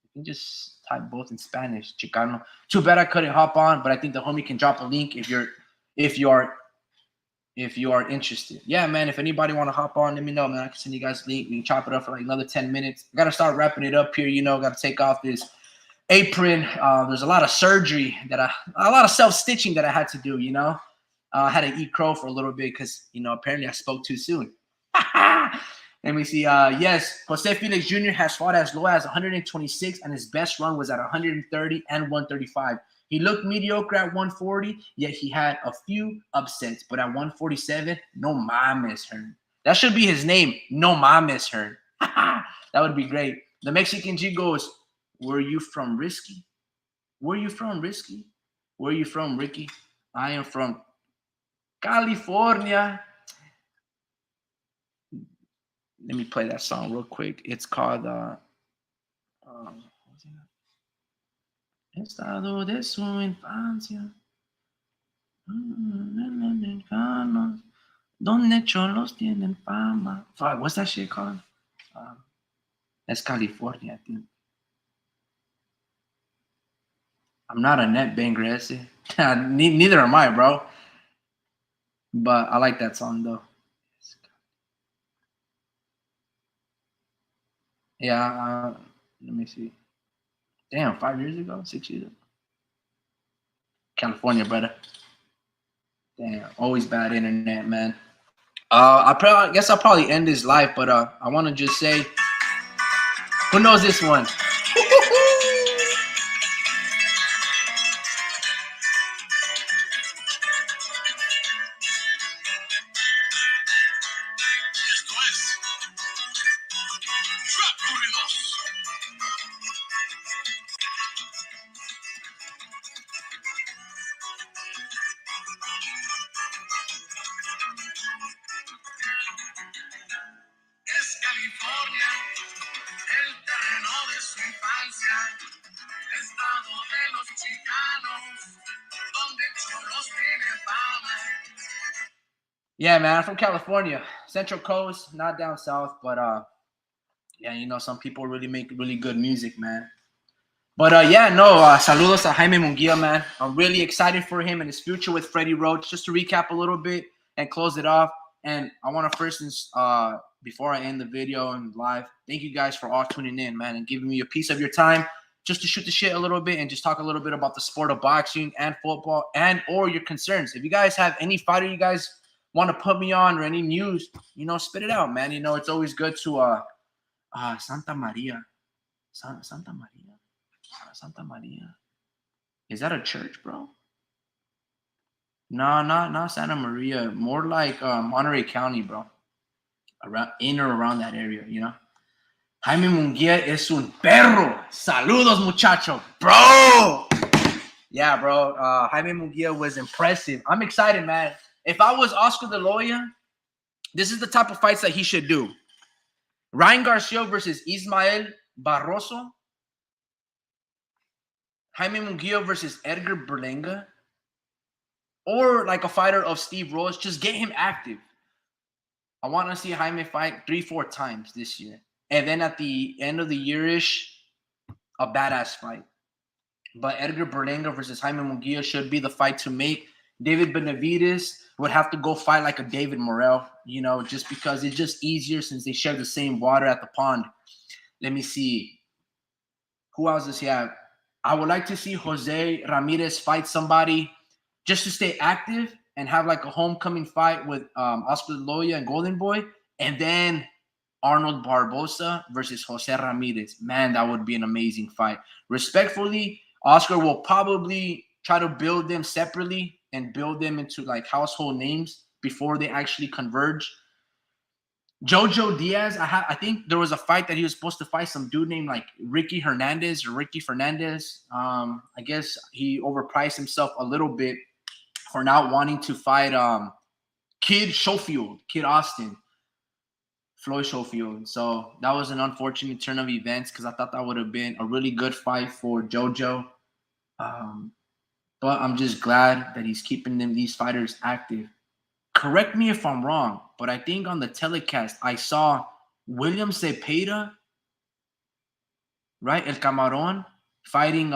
You can just type both in Spanish, Chicano. Too bad I couldn't hop on, but I think the homie can drop a link if you are interested. Yeah, man, if anybody want to hop on, let me know, man. I can send you guys a link. We can chop it up for like another 10 minutes. I got to start wrapping it up here, got to take off this apron. There's a lot of surgery a lot of self-stitching that I had to do, I had to eat crow for a little bit because, apparently I spoke too soon. Let me see. Yes, Jose Felix Jr. has fought as low as 126, and his best run was at 130 and 135. He looked mediocre at 140, yet he had a few upsets. But at 147, no mames, Hearn. That should be his name. No mames, Hearn. That would be great. The Mexican G goes, were you from Risky? Where you from, Risky? Where you from, Ricky? I am from California. Let me play that song real quick. It's called Estado de su infancia. Donde cholos tienen fama. Fuck, what's that shit called? That's California, I think. I'm not a net banger, ese. Neither am I, bro. But I like that song, though. Yeah, let me see. Damn, 5 years ago? 6 years ago? California, brother. Damn, always bad internet, man. I guess I'll probably end this live, but I want to just say, who knows this one? Es California, el Yeah, man, I'm from California, Central Coast, not down south, but yeah, you know, some people really make really good music, man. But yeah, no, saludos a Jaime Munguia, man. I'm really excited for him and his future with Freddie Roach. Just to recap a little bit and close it off. And I want to first, before I end the video and live, thank you guys for all tuning in, man, and giving me a piece of your time just to shoot the shit a little bit and just talk a little bit about the sport of boxing and football and or your concerns. If you guys have any fighter you guys want to put me on or any news, you know, spit it out, man. You know, it's always good to Santa Maria. Santa Maria. Santa Maria. Is that a church, bro? No, not Santa Maria. More like Monterey County, bro. Around in or around that area, you know. Jaime Munguia es un perro. Saludos, muchacho, bro. Yeah, bro. Jaime Munguia was impressive. I'm excited, man. If I was Oscar De La Hoya, this is the type of fights that he should do. Ryan Garcia versus Ismael Barroso. Jaime Munguia versus Edgar Berlanga. Or like a fighter of Steve Rose, just get him active. I want to see Jaime fight 3-4 times this year. And then at the end of the year-ish, a badass fight. But Edgar Berlanga versus Jaime Munguia should be the fight to make. David Benavidez would have to go fight like a David Morrell, you know, just because it's just easier since they share the same water at the pond. Let me see. Who else does he have? I would like to see Jose Ramirez fight somebody just to stay active and have like a homecoming fight with Oscar De La Hoya and Golden Boy. And then Arnold Barbosa versus Jose Ramirez. Man, that would be an amazing fight. Respectfully, Oscar will probably try to build them separately and build them into like household names before they actually converge. Jojo Diaz, I think there was a fight that he was supposed to fight some dude named like Ricky Fernandez. I guess he overpriced himself a little bit for not wanting to fight Kid Austin, Floyd Schofield. So that was an unfortunate turn of events because I thought that would have been a really good fight for Jojo. But I'm just glad that he's keeping these fighters active. Correct me if I'm wrong, but I think on the telecast I saw William Cepeda, right? El Camarón fighting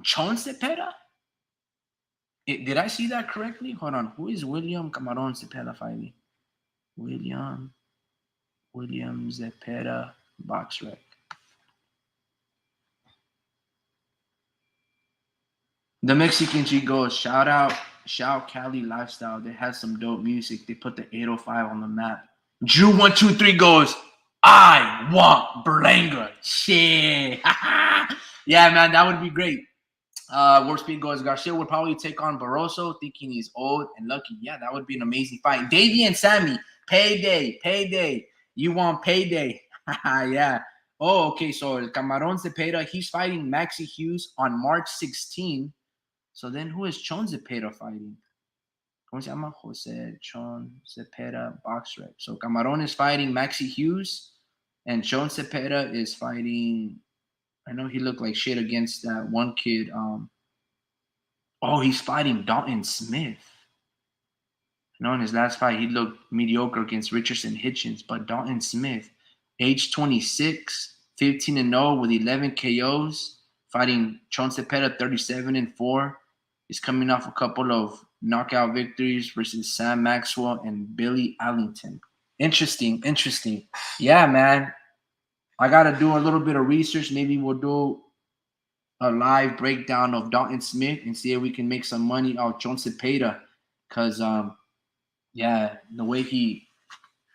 Chon Cepeda. Did I see that correctly? Hold on. Who is William Camarón Cepeda fighting? William Cepeda box rec. The Mexican G goes, shout Cali Lifestyle. They had some dope music. They put the 805 on the map. Drew123 goes, I want Berlanga. Shit. Yeah, man, that would be great. Warp Speed goes, Garcia would probably take on Barroso, thinking he's old and lucky. Yeah, that would be an amazing fight. Davey and Sammy, payday. You want payday. Yeah. Oh, okay. So El Camarón Cepeda, he's fighting Maxi Hughes on March 16. So then who is Chon Cepeda fighting? ¿Cómo se llama? Jose Chon Cepeda box rep. So Camarón is fighting Maxi Hughes, and Chon Cepeda is fighting. I know he looked like shit against that one kid. He's fighting Dalton Smith. You know, in his last fight, he looked mediocre against Richardson Hitchens, but Dalton Smith, age 26, 15-0 with 11 KOs, fighting Chon Cepeda 37-4. He's coming off a couple of knockout victories versus Sam Maxwell and Billy Allington. Interesting. Yeah, man. I got to do a little bit of research. Maybe we'll do a live breakdown of Dalton Smith and see if we can make some money out Chon Cepeda. Because, yeah, the way he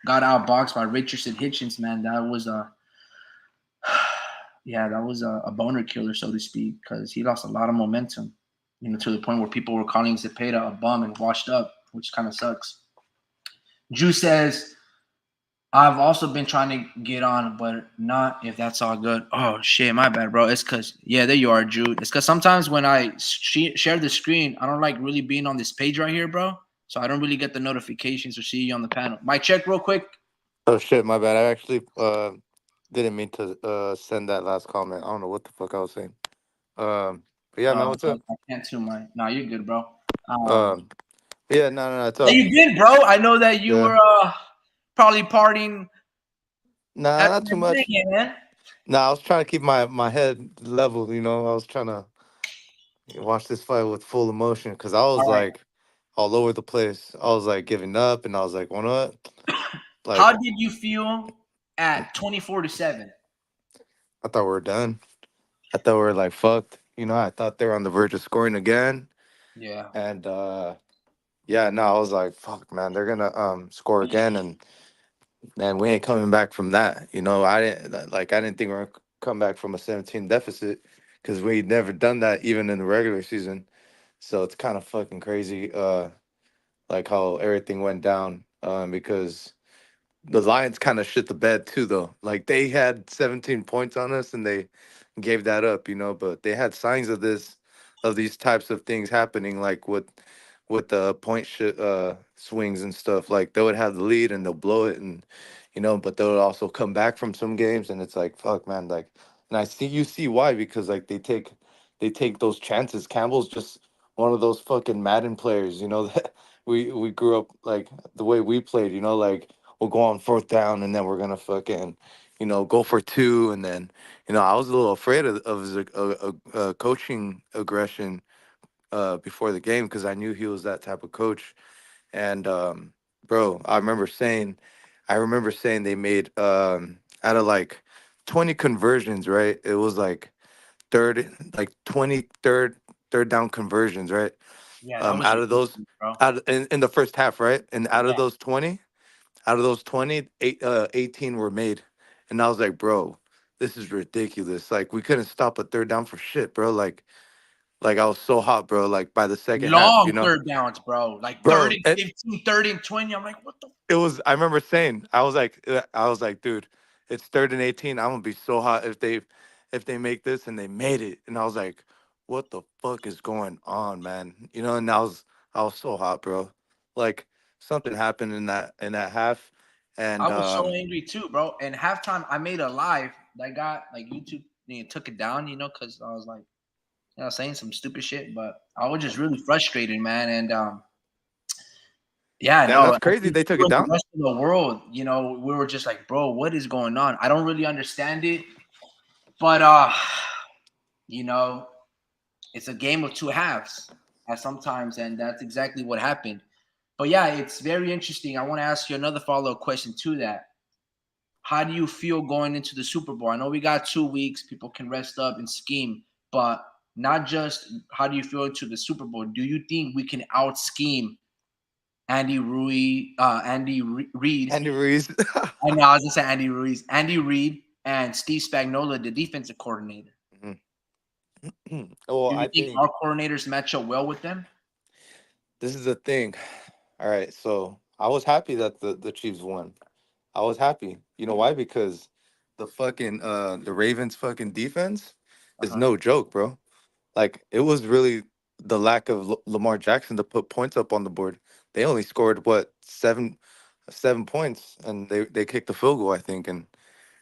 got outboxed by Richardson Hitchens, man, that was a boner killer, so to speak, because he lost a lot of momentum. You know, to the point where people were calling Cepeda a bum and washed up, which kind of sucks. Drew says, I've also been trying to get on, but not if that's all good. Oh, shit, my bad, bro. It's because, yeah, there you are, Drew. It's because sometimes when I share the screen, I don't like really being on this page right here, bro. So I don't really get the notifications or see you on the panel. Mic check real quick. Oh, shit, my bad. I actually Didn't mean to send that last comment. I don't know what the fuck I was saying. But yeah, man, what's up? I can't too much. No, you're good, bro. Um, yeah, no, no, no, it's How all you good. been, bro? I know that you Yeah, were probably partying nah, at not too the much. thing, man. Nah, I was trying to keep my head level. I was trying to watch this fight with full emotion because I was All right. like all over the place. I was like giving up, and I was like, you know what? How Like, did you feel at 24-7? I thought we were done. I thought we were like fucked. I thought they were on the verge of scoring again, Yeah. and yeah, no, I was like, fuck, man, they're gonna score again, and we ain't coming back from that. I didn't think we are gonna come back from a 17 deficit because we never done that even in the regular season. So it's kind of fucking crazy, like how everything went down. Because the Lions kind of shit the bed too, though. Like they had 17 points on us and they gave that up, But they had signs of these types of things happening, like with the point swings and stuff. Like they would have the lead and they'll blow it, and but they would also come back from some games, and it's like fuck, man. Like, and you see why, because like they take those chances. Campbell's just one of those fucking Madden players, that we grew up like the way we played, like we'll go on fourth down and then we're gonna fucking, go for two, and then, I was a little afraid of his coaching aggression before the game because I knew he was that type of coach. And bro, I remember saying they made out of like 20 conversions, right? It was like third, like 20 third down conversions, right? Yeah, that was Out of those, ridiculous, bro. in the first half, right? And out of Yeah. those 20, eight, 18 were made. And I was like, bro, this is ridiculous. Like, we couldn't stop a third down for shit, bro. Like I was so hot, bro. Like by the second half, Long third downs, bro. Like third bro. and 15, third and 20. I'm like, what the? It was. I remember saying, I was like, dude, it's third and 18. I'm gonna be so hot if they make this, and they made it. And I was like, what the fuck is going on, man? And I was so hot, bro. Like something happened in that half, I and was so angry too, bro. And halftime, I made a live that got like YouTube took it down, because I was like, saying some stupid shit. But I was just really frustrated, man. And yeah, damn, no, that's I crazy. think They took for it the down. rest of the world, we were just like, bro, what is going on? I don't really understand it, but you know, it's a game of two halves at sometimes, and that's exactly what happened. But yeah, it's very interesting. I want to ask you another follow-up question to that. How do you feel going into the Super Bowl? I know we got 2 weeks, people can rest up and scheme, but not just how do you feel into the Super Bowl? Do you think we can out scheme Reid? Andy Reese. I know I was gonna say Andy Ruiz, Andy Reid, and Steve Spagnuolo, the defensive coordinator. Well, Do you I think think our coordinators match up well with them? this is the thing. All right, so I was happy that the Chiefs won. I was happy. You know why? Because the Ravens fucking defense is Uh-huh. no joke, bro. Like it was really the lack of Lamar Jackson to put points up on the board. They only scored what, 7 points, and they kicked the field goal, I think. And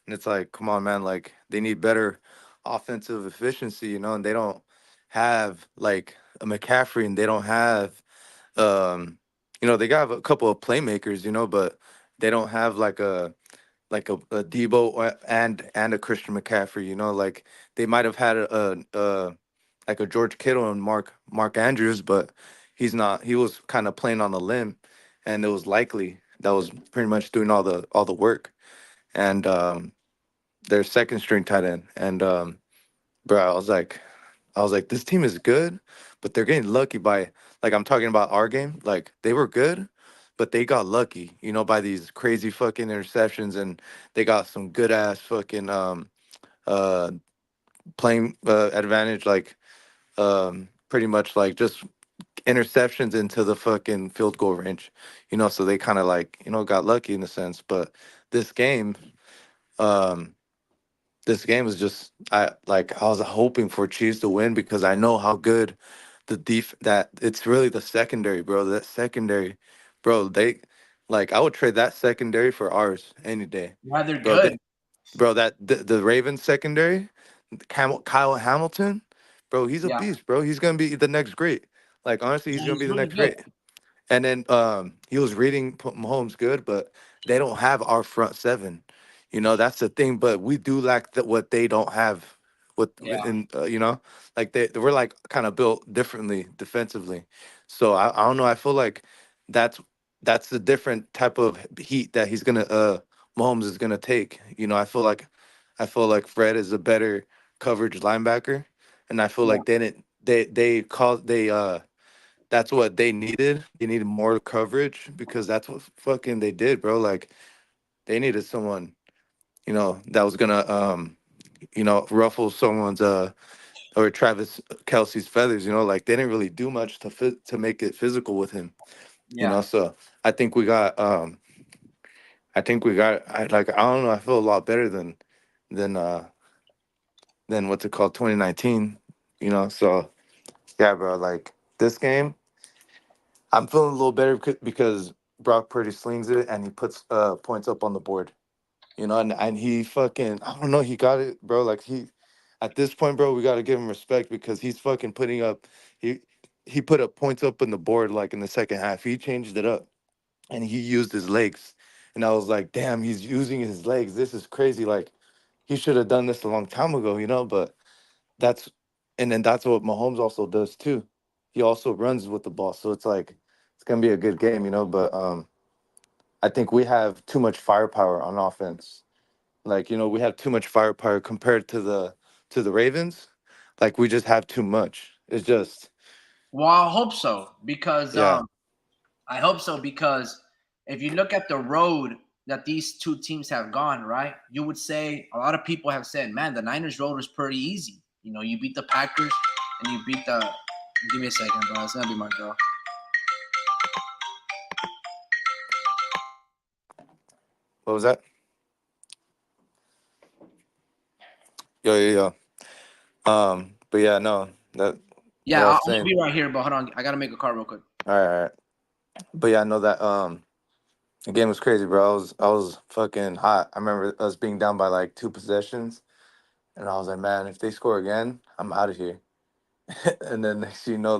it's like, come on, man. Like they need better offensive efficiency, and they don't have like a McCaffrey, and they don't have they got a couple of playmakers, but they don't have like a Debo and a Christian McCaffrey. Like they might have had like a George Kittle and Mark Andrews, but he's not. He was kind of playing on a limb, and it was likely that was pretty much doing all the work. And their second string tight end, and bro, I was like, this team is good, but they're getting lucky by, like, I'm talking about our game. Like, they were good, but they got lucky, by these crazy fucking interceptions, and they got some good ass fucking uh playing advantage, like pretty much like just interceptions into the fucking field goal range, so they kind of like, got lucky in a sense. But this game, um this game was just, I was hoping for Chiefs to win because I know how good that it's really the secondary, bro. That secondary, bro, they, like, I would trade that secondary for ours any day. Yeah, they're Bro, good. bro. That the Ravens secondary, Kyle Hamilton, bro. He's a Yeah, beast, bro. He's gonna be the next great. Like honestly, he's yeah, gonna he's be the really next good. great. And then he was reading Mahomes good, but they don't have our front seven. You know, that's the thing. But we do lack what they don't have. What Yeah, in like we're like kind of built differently defensively. So I don't know. I feel like that's that's the different type of heat that he's gonna Mahomes is gonna take. You know, I feel like Fred is a better coverage linebacker, and I feel yeah. like they that's what they needed. They needed more coverage because that's what fucking they did, bro. Like they needed someone, that was gonna ruffle someone's or Travis Kelsey's feathers, like they didn't really do much to make it physical with him, Yeah. so I think we got I don't know, I feel a lot better than uh than what's it called 2019, so yeah, bro, like this game I'm feeling a little better because Brock Purdy slings it and he puts points up on the board. And he fucking I don't know, he got it, bro. Like he at this point, bro, we gotta give him respect because he's fucking putting up he he put up points up in the board like in the second half. He changed it up and he used his legs. And I was like, damn, he's using his legs. This is crazy. Like he should have done this a long time ago, but that's and then that's what Mahomes also does too. He also runs with the ball. So it's like it's gonna be a good game, but I think we have too much firepower on offense. Like, we have too much firepower compared to the Ravens. Like we just have too much. It's just Well, I hope so because yeah. I hope so because if you look at the road that these two teams have gone, right, you would say a lot of people have said, man, the Niners road was pretty easy. You beat the Packers and you beat the. Give me a second, bro. It's gonna be my girl. What was that? Yo, yo, yo. But yeah, no, that what Yeah, I I'm was gonna saying. be right here, but hold on. I gotta make a call real quick. All right, all right. But yeah, I know that the game was crazy, bro. I was fucking hot. I remember us being down by like two possessions, and I was like, man, if they score again, I'm out of here. And then next thing you know,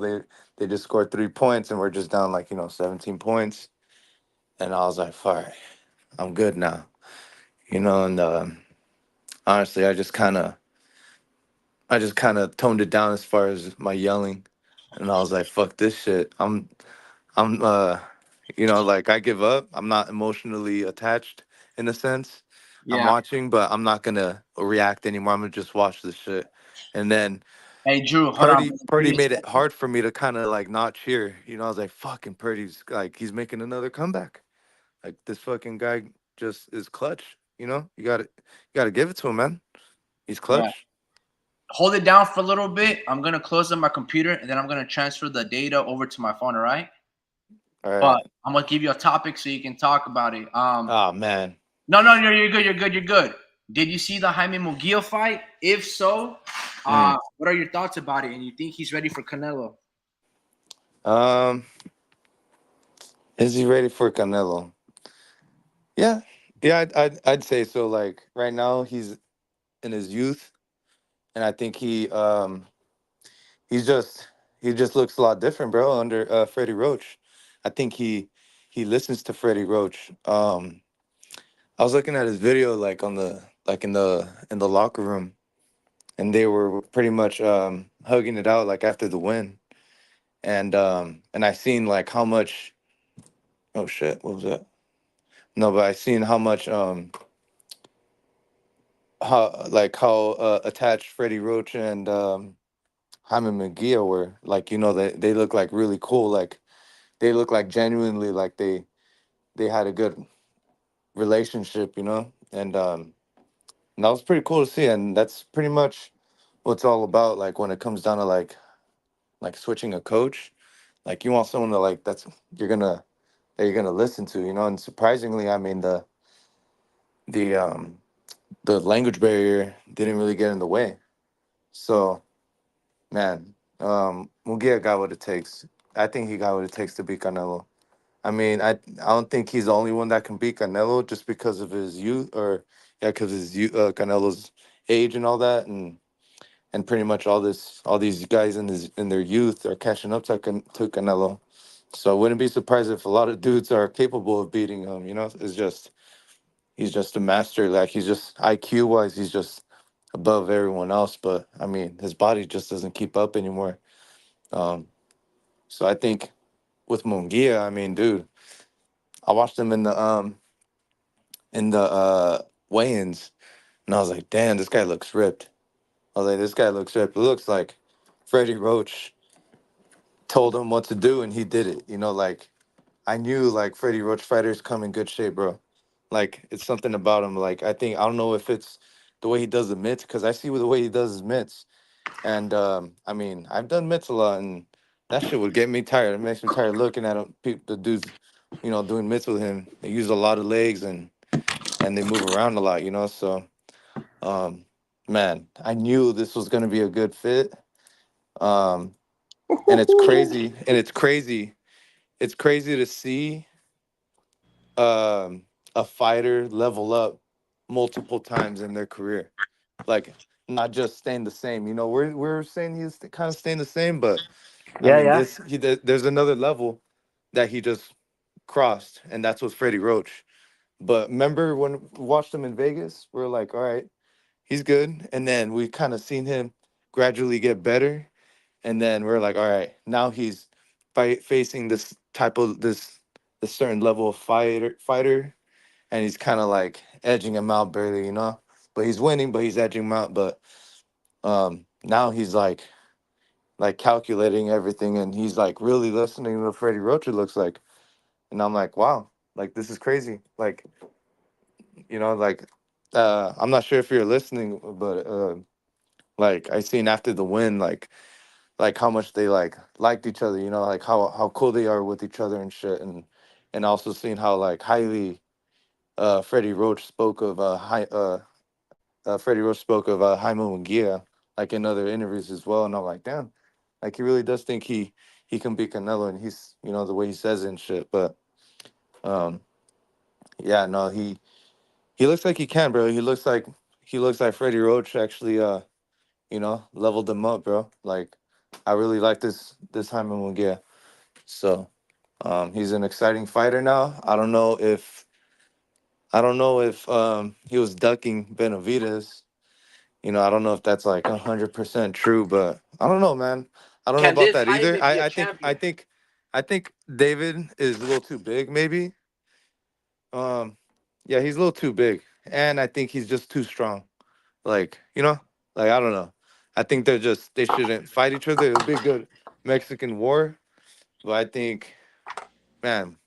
they just scored 3 points, and we're just down like 17 points. And I was like, fuck, I'm good now. And honestly, I just kind of toned it down as far as my yelling, and I was like, fuck this shit. I'm like I give up. I'm not emotionally attached in a sense. I'm Yeah. watching, but I'm not gonna react anymore. I'm gonna just watch this shit. And then Hey, Drew, hold on. Purdy Give me made a it hard for me to kind of like not cheer. I was like, fucking Purdy's like he's making another comeback. Like this fucking guy just is clutch. You gotta give it to him, man. He's Yeah. clutch. Hold it down for a little bit. I'm gonna close up my computer and then I'm gonna transfer the data over to my phone. All right. All But right. I'm gonna give you a topic so you can talk about it. Oh man. No, no, you're good. You're good. You're good. Did you see the Jaime Munguia fight? If so, Mm. what are your thoughts about it? And you think he's ready for Canelo? Um, is he ready for Canelo? Yeah, yeah, I'd say so. Like right now, he's in his youth, and I think he's just he just looks a lot different, bro. Under Freddie Roach, I think he listens to Freddie Roach. I was looking at his video like on the like in the locker room, and they were pretty much hugging it out like after the win, and I seen like how much. Oh shit, what was that? No, but I seen how much how attached Freddie Roach and Jaime Munguia were. Like, they look like really cool. Like they look like genuinely like they had a good relationship, and that was pretty cool to see. And that's pretty much what it's all about. Like when it comes down to like switching a coach, like you want someone to like you're gonna that you're gonna listen to, And surprisingly, I mean the the language barrier didn't really get in the way. So man, Munguia got what it takes. I think he got what it takes to beat Canelo. I mean, I don't think he's the only one that can beat Canelo just because of his youth or Yeah, because Canelo's age and all that, and pretty much all these guys in their youth are catching up to Canelo. So I wouldn't be surprised if a lot of dudes are capable of beating him. You know, it's just he's just a master. Like he's just IQ wise, he's just above everyone else. But I mean, his body just doesn't keep up anymore. Um, so I think with Munguia, I mean, dude, I watched him in the weigh-ins, and I was like, damn, this guy looks ripped. I was like, this guy looks ripped. It looks like Freddie Roach told him what to do, and he did it. You know, like I knew like Freddie Roach fighters come in good shape, bro. Like it's something about him. Like I don't know if it's the way he does the mitts, because I see the way he does his mitts. And I mean, I've done mitts a lot, and that shit would get me tired. It makes me tired looking at him. The dudes, doing mitts with him. They use a lot of legs and they move around a lot. So um, man, I knew this was gonna be a good fit. Um, and it's crazy, It's crazy to see um, a fighter level up multiple times in their career, like not just staying the same. We're saying he's kind of staying the same, but I Yeah, mean, yeah. there's another level that he just crossed, and that's with Freddie Roach. But remember when we watched him in Vegas, we are like, all right, he's good, and then we kind of seen him gradually get better, and then we're like, all right, now he's facing this certain level of fighter, and he's kind of like edging him out barely. But he's winning, but he's edging him out. But now he's like calculating everything, and he's like really listening to Freddie Roach. It looks like, and I'm like, wow, like this is crazy. Like like I'm not sure if you're listening, but like I seen after the win, like how much they liked each other. Like how cool they are with each other and shit, and also seeing how like highly Freddie Roach spoke of Freddie Roach spoke of Jaime Munguia, like in other interviews as well. And I'm like, damn, like he really does think he can beat Canelo, and he's the way he says it and shit. But um, yeah, no, he looks like he can, bro. He looks like Freddie Roach actually leveled him up, bro. Like I really like this Jaime Munguia. So he's an exciting fighter now. I don't know if he was ducking Benavides. I don't know if that's like 100% true, but I don't know, man. I don't know Can about this that either. Jaime be a I champion? think I think David is a little too big, maybe. Um, yeah, he's a little too big, and I think he's just too strong. Like like I don't know. I think they shouldn't fight each other. It would be a good Mexican war, but I think, man,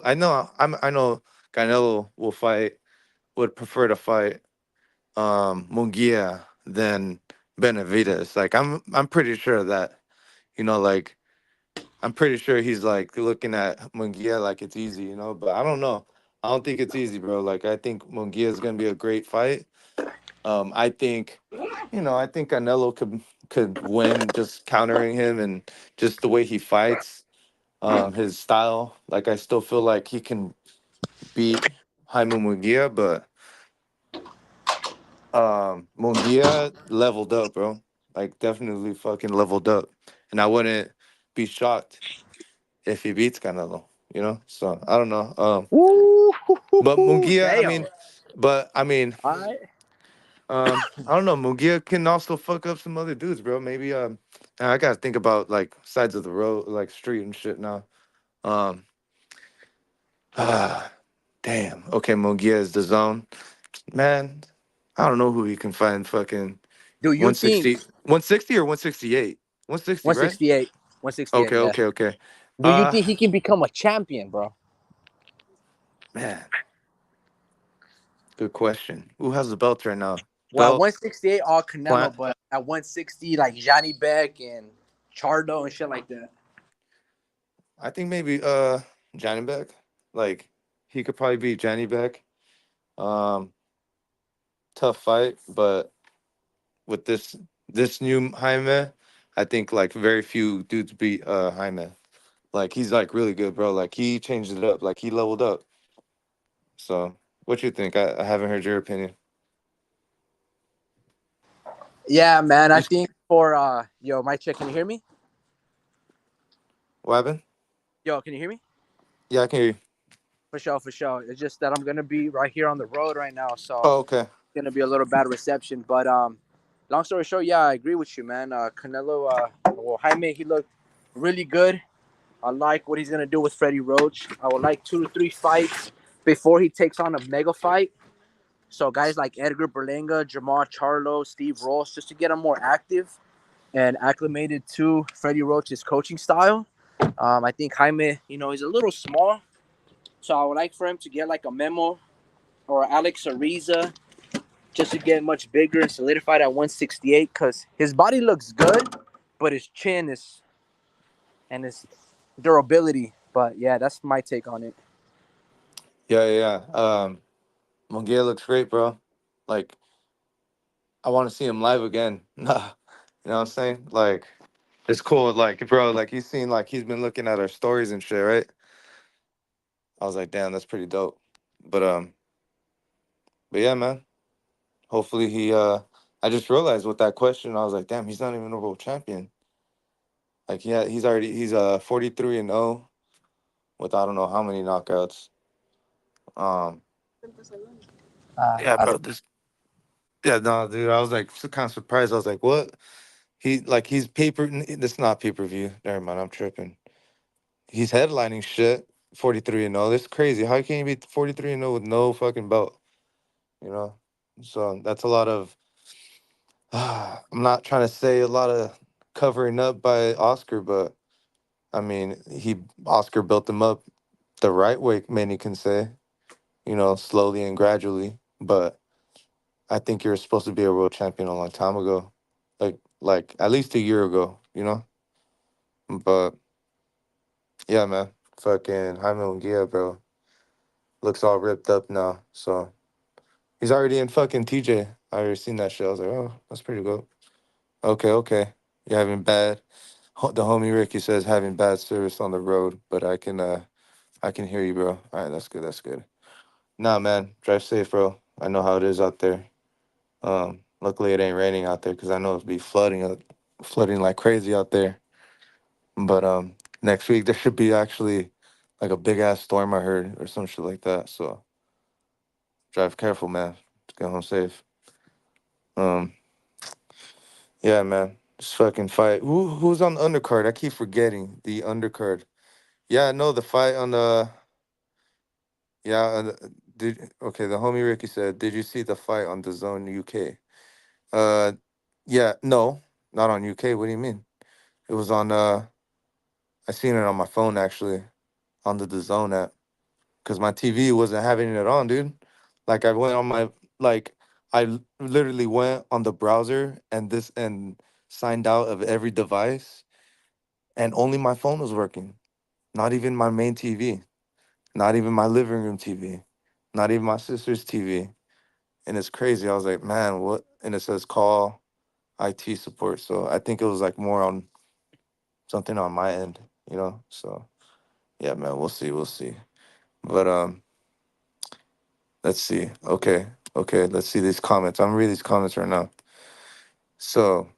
I know Canelo would prefer to fight Munguia than Benavides. Like I'm pretty sure of that. Like I'm pretty sure he's like looking at Munguia like it's easy. But I don't know. I don't think it's easy, bro. Like I think Munguia is gonna be a great fight. I think Canelo could win just countering him and just the way he fights, his style. Like I still feel like he can beat Jaime Munguia, but Munguia leveled up, bro. Like definitely fucking leveled up. And I wouldn't be shocked if he beats Canelo, So I don't know. Woo, But Munguia, I damn. mean, but I mean, All right. I don't know. Munguia can also fuck up some other dudes, bro. Maybe I gotta think about like sides of the road, like street and shit now. Um, ah, damn. Okay, Munguia is the zone, man. I don't know who he can find. Fucking Do you think 160, 160 or 168? 160, right? 168? 168, Okay, yeah. okay, okay. Do you Uh, think he can become a champion, bro? man, good question. Who has the belt right now? Well, at Belt 168, all plant. Canelo, but at 160, like Johnny Beck and Chardo and shit like that. I think maybe Johnny Beck. Like he could probably beat Johnny Beck. Um, tough fight, but with this new Jaime, I think like very few dudes beat Jaime. Like he's like really good, bro. Like he changed it up. Like he leveled up. So what you think? I haven't heard your opinion. Yeah, man. I You, think for yo, my check. Can you hear me? what happened? Yo, can you hear me? Yeah, I can hear you. For sure, for sure. It's just that I'm gonna be right here on the road right now, so Oh, okay. it's gonna be a little bad reception. But long story short, yeah, I agree with you, man. Canelo, well, Jaime, he looked really good. I like what he's gonna do with Freddie Roach. I would like 2 to 3 fights before he takes on a mega fight. So guys like Edgar Berlanga, Jamal Charlo, Steve Ross, just to get him more active and acclimated to Freddie Roach's coaching style. I think Jaime, he's a little small, so I would like for him to get like a Memo or Alex Ariza just to get much bigger and solidified at 168 because his body looks good, but his chin is and his durability. But yeah, that's my take on it. Yeah, yeah, yeah. Munguia looks great, bro. Like, I want to see him live again. Nah, you know what I'm saying? Like, it's cool. Like, bro, like he's seen, like he's been looking at our stories and shit, right? I was like, damn, that's pretty dope. But but yeah, man. Hopefully he. I just realized with that question, I was like, damn, he's not even a world champion. Like, yeah, he's 43-0 with I don't know how many knockouts. Um, yeah, I bro. This, yeah, no, dude. I was like kind of surprised. I was like, what? He's paper. This not pay per view. Never mind. I'm tripping. He's headlining shit. 43-0. This is crazy. How can you be 43-0 with no fucking belt? You know. So that's a lot of. I'm not trying to say a lot of covering up by Oscar, but I mean Oscar built him up the right way. Many can say, slowly and gradually. But I think you're supposed to be a world champion a long time ago, like at least a year ago. But yeah, man, fucking Jaime Munguia, bro, looks all ripped up now. So he's already in fucking TJ. I already seen that shit. I was like, oh, that's pretty good. Okay, okay. You're having bad. The homie Ricky says having bad service on the road, but I can hear you, bro. All right, that's good. That's good. Nah, man, drive safe, bro. I know how it is out there. Luckily it ain't raining out there because I know it'd be flooding like crazy out there. But next week there should be actually like a big ass storm I heard or some shit like that. So drive careful, man. Get home safe. Um, yeah, man. Just fucking fight. Who's on the undercard? I keep forgetting the undercard. Yeah, I know the fight on the. Yeah, did okay. The homie Ricky said, "Did you see the fight on the Zone UK?" Uh, yeah, no, not on UK. What do you mean? It was on. I seen it on my phone actually, on the Zone app, because my TV wasn't having it on, dude. Like I went on my like literally went on the browser and signed out of every device, and only my phone was working. Not even my main TV. Not even my living room TV. Not even my sister's TV. And it's crazy. I was like, man, what? And it says call IT support. So I think it was like more on something on my end. So yeah, man, we'll see, we'll see. But let's see. Okay, okay, let's see these comments. I'm gonna read these comments right now. So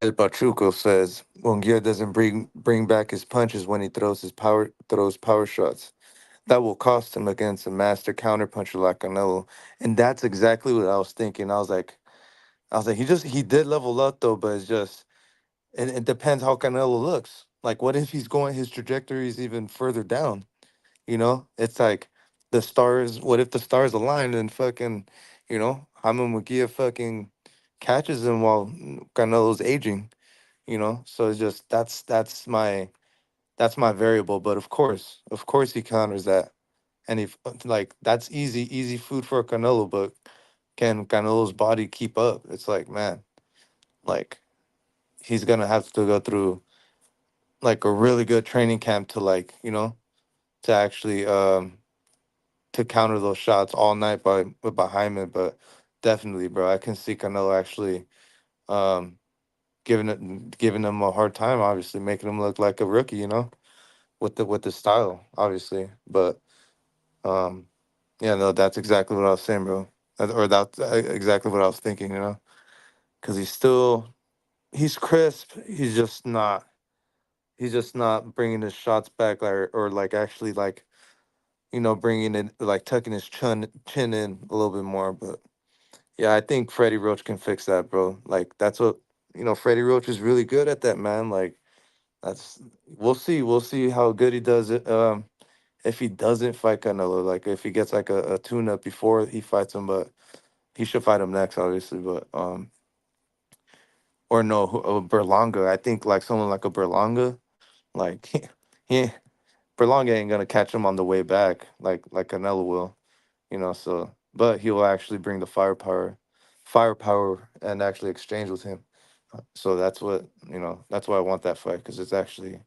El Pachuco says Munguia doesn't bring back his punches when he throws power shots. That will cost him against a master counterpuncher like Canelo. And that's exactly what I was thinking. I was like, he did level up though, but it's just it depends how Canelo looks. Like, what if he's going his trajectory is even further down? It's like the stars. What if the stars align and fucking, Jaime Munguia fucking catches him while Canelo's aging? So it's just that's my variable. But of course, he counters that, and if like that's easy food for Canelo. But can Canelo's body keep up? It's like, man, like he's gonna have to go through like a really good training camp to like to actually to counter those shots all night by Hyman. But definitely, bro, I can see Canelo actually um giving him a hard time, obviously making him look like a rookie, with the style, obviously. But um yeah, no, that's exactly what I was saying, bro. Or that's exactly what I was thinking, because he's crisp. He's just not bringing his shots back, or like actually like bringing it, like tucking his chin in a little bit more. But yeah, I think Freddie Roach can fix that, bro. Like that's what Freddie Roach is really good at that, man. Like that's we'll see how good he does it. If he doesn't fight Canelo, like if he gets like a tune up before he fights him, but he should fight him next, obviously. But or no, Berlanga. I think like someone like a Berlanga, like he Berlanga ain't gonna catch him on the way back, like Canelo will. So but he'll actually bring the firepower and actually exchange with him. So that's why I want that fight, because it's actually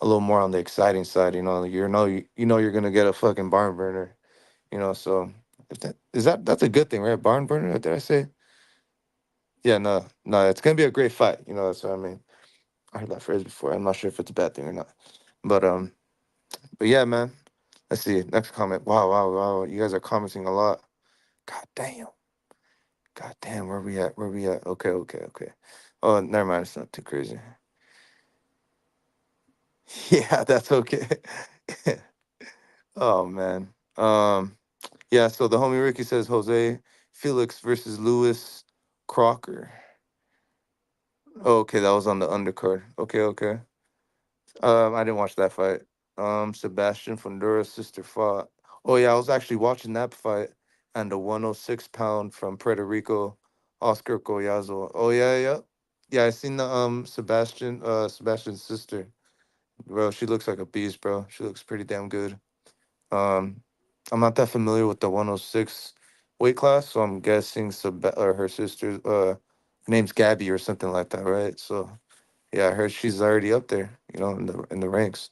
a little more on the exciting side. You're gonna get a fucking barn burner. So if that's a good thing, right? Barn burner, did I say? Yeah, no, it's gonna be a great fight. That's what I mean. I heard that phrase before. I'm not sure if it's a bad thing or not. But but yeah, man. Let's see. Next comment. Wow, wow, wow. You guys are commenting a lot. God damn. God damn, where we at? Where we at? Okay, okay, okay. Oh, never mind. It's not too crazy. Yeah, that's okay. Oh man. Yeah, so the homie Ricky says Jose Felix versus Lewis Crocker. Oh, okay, that was on the undercard. Okay, okay. I didn't watch that fight. Sebastian Fundura's sister fought. Oh yeah, I was actually watching that fight, and the 106-pound from Puerto Rico, Oscar Collazo. Oh yeah, yeah, yeah. I seen the Sebastian's sister. Bro, she looks like a beast, bro. She looks pretty damn good. Um, I'm not that familiar with the 106 weight class, so I'm guessing or her sister name's Gabby or something like that, right? So yeah, I heard she's already up there, in the ranks.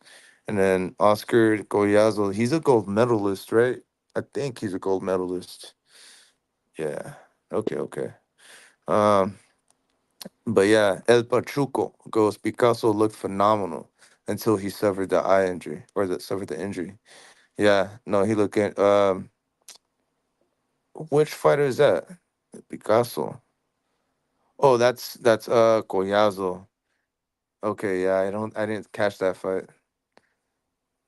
And then Oscar Goyazo, he's a gold medalist, right? I think he's a gold medalist. Yeah. Okay, okay. Um, but yeah, El Pachuco goes, Picasso looked phenomenal until he suffered the eye injury, or suffered the injury. Yeah, no, he looking. Which fighter is that? Picasso. Oh, that's Goyazo. Okay, yeah, I didn't catch that fight.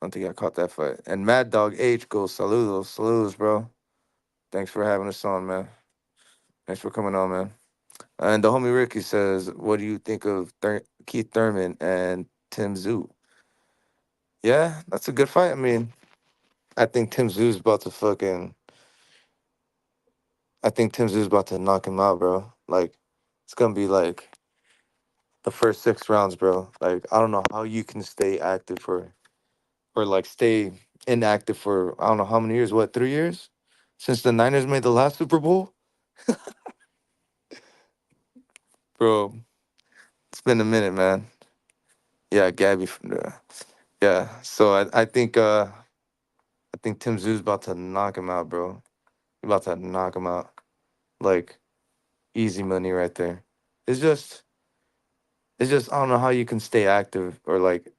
I don't think I caught that fight. And Mad Dog H goes, saludos, saludos, bro. Thanks for having us on, man. Thanks for coming on, man. And the homie Ricky says, what do you think of Keith Thurman and Tim Zoo? Yeah, that's a good fight. I mean, I think Tim Zoo's about to fucking, I think Tim Zoo's about to knock him out, bro. Like, it's gonna be like the first 6 rounds, bro. Like, I don't know how you can stay active or like stay inactive for, I don't know how many years. What, 3 years? Since the Niners made the last Super Bowl? Bro, it's been a minute, man. Yeah, Gabby from the yeah. So I think Tim Zoo's about to knock him out, bro. He about to knock him out. Like easy money right there. It's just I don't know how you can stay active, or like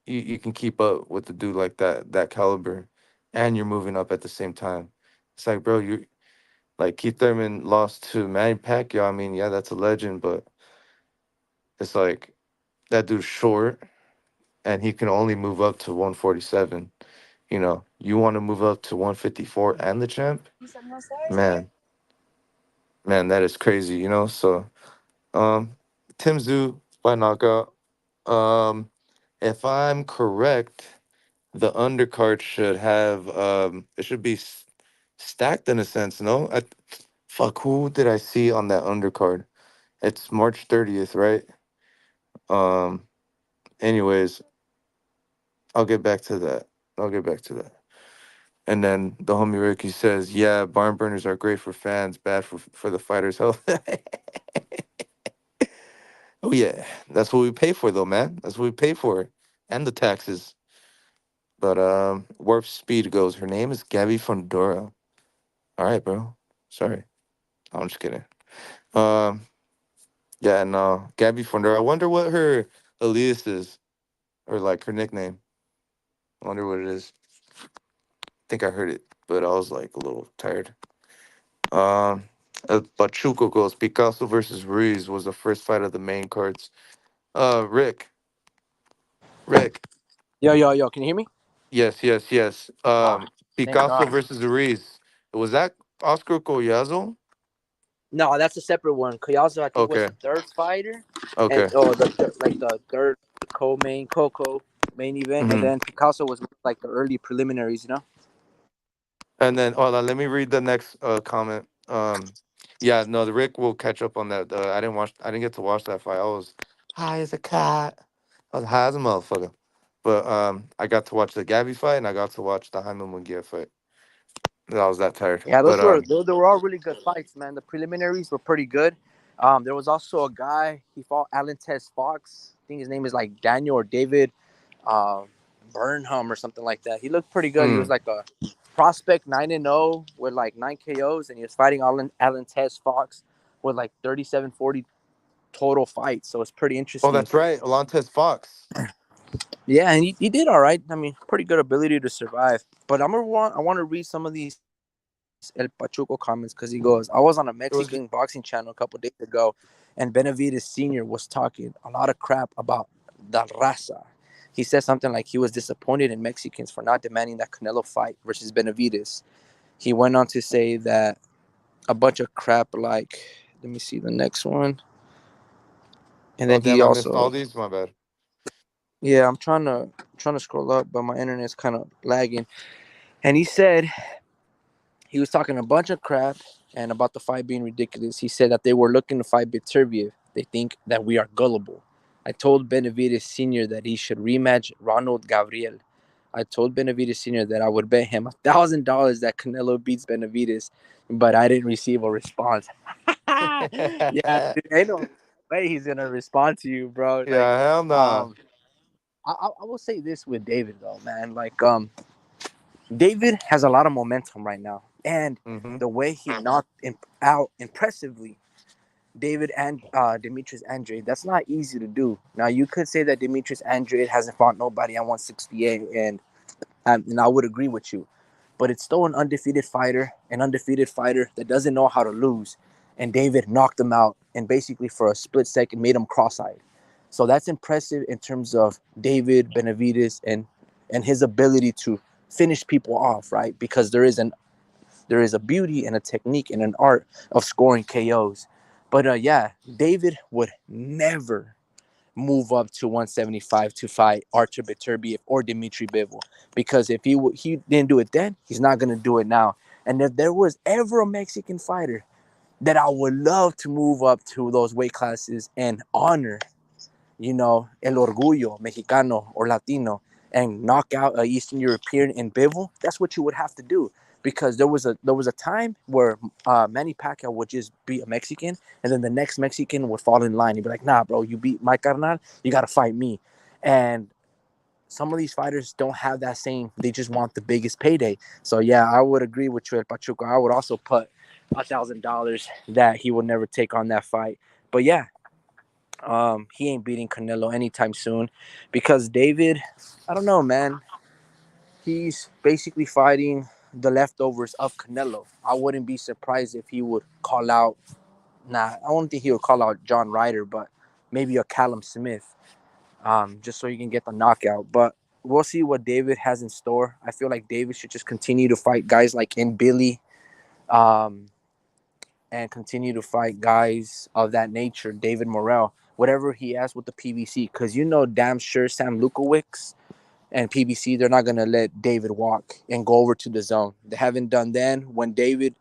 you can keep up with the dude like that caliber, and you're moving up at the same time. It's like, bro, you like Keith Thurman lost to Manny Pacquiao. I mean, yeah, that's a legend, but it's like that dude's short and he can only move up to 147. You want to move up to 154 and the champ? Man, man, that is crazy, So, um, Tim Zoo by knockout. Um, if I'm correct, the undercard should have it should be stacked in a sense. No, fuck. Who did I see on that undercard? It's March 30th, right? Um. Anyways, I'll get back to that. I'll get back to that. And then the homie Ricky says, "Yeah, barn burners are great for fans, bad for the fighters' health." Oh yeah, that's what we pay for, though, man. That's what we pay for, and the taxes. But Warp Speed goes. Her name is Gabby Fundora. All right, bro. Sorry, I'm just kidding. Um, yeah, no, Gabby Fundora. I wonder what her alias is, or like her nickname. I wonder what it is. I think I heard it, but I was like a little tired. Um, Pachuco goes. Picasso versus Ruiz was the first fight of the main cards. Rick, Rick. Yo, can you hear me? Yes. Ah, thank Picasso God. versus Ruiz. Was that Oscar Collazo? No, that's a separate one. Collazo, I think, was Okay. the third fighter, and Okay. like the third co-main, main event, and hmm then Picasso was like the early preliminaries. And then, hold on, let me read the next comment. Yeah, no, the Rick will catch up on that. I didn't get to watch that fight. I was high as a cat. I was high as a motherfucker. But I got to watch the Gabby fight and I got to watch the Jaime Munguia fight. I was that tired. Yeah, But those were all really good fights, man. The preliminaries were pretty good. There was also a guy he fought Alan Tess Fox. I think his name is like Daniel or David um, Burnham or something like that. He looked pretty good. He was mm, like a prospect 9-0 with like 9 KOs, and he was fighting Alan Tess Fox with like 37-40 total fights. So it's pretty oh, interesting. that's right, Alantez Fox. Yeah, and he did all right. I mean, pretty good ability to survive. But I want to read some of these El Pachuco comments because he goes, I was on a Mexican It was boxing channel a couple days ago, and Benavides Sr. was talking a lot of crap about the raza. He said something like he was disappointed in Mexicans for not demanding that Canelo fight versus Benavides. He went on to say that a bunch of crap like, let me see the next one. And oh then he damn, I missed all also, these. My bad. yeah, I'm trying to scroll up, but my internet's kind of lagging. And he said he was talking a bunch of crap and about the fight being ridiculous. He said that they were looking to fight Beterbiev. They think that we are gullible. I told Benavides Sr. that he should rematch Ronald Gabriel. I told Benavides Sr. that I would bet him $1,000 that Canelo beats Benavides, but I didn't receive a response. Yeah, dude, ain't no way he's gonna respond to you, bro. Like, Yeah, hell nah. um, I will say this with David though, man. Like, David has a lot of momentum right now, and hmm the way he knocked out impressively David and Demetrius Andrade, that's not easy to do. Now you could say that Demetrius Andrade hasn't fought nobody at 168, and I would agree with you, but it's still an undefeated fighter that doesn't know how to lose, and David knocked him out and basically for a split second made him cross-eyed. So that's impressive in terms of David Benavides and his ability to finish people off, right? Because there is a beauty and a technique and an art of scoring KOs. But yeah, David would never move up to 175 to fight Artur Beterbiev or Dimitri Bivol, because if he didn't do it then, he's not gonna do it now. And if there was ever a Mexican fighter that I would love to move up to those weight classes and honor, el orgullo mexicano or Latino, and knock out a Eastern European in Bivol, that's what you would have to do. Because there was a time where Manny Pacquiao would just beat a Mexican, and then the next Mexican would fall in line. He'd be like, "Nah, bro, you beat my carnal, you gotta fight me." And some of these fighters don't have that same. They just want the biggest payday. So yeah, I would agree with you, El Pachuco. I would also put $1,000 that he would never take on that fight. But yeah, he ain't beating Canelo anytime soon, because David, I don't know, man. He's basically fighting the leftovers of Canelo. I wouldn't be surprised if he would call out. Nah, I don't think he would call out John Ryder, but maybe a Callum Smith, just so you can get the knockout. But we'll see what David has in store. I feel like David should just continue to fight guys like In Billy, um, and continue to fight guys of that nature, David Morrell, whatever he has with the PBC, because damn sure Sam Lukowicz and PBC, they're not gonna let David walk and go over to the zone. They haven't done then. When David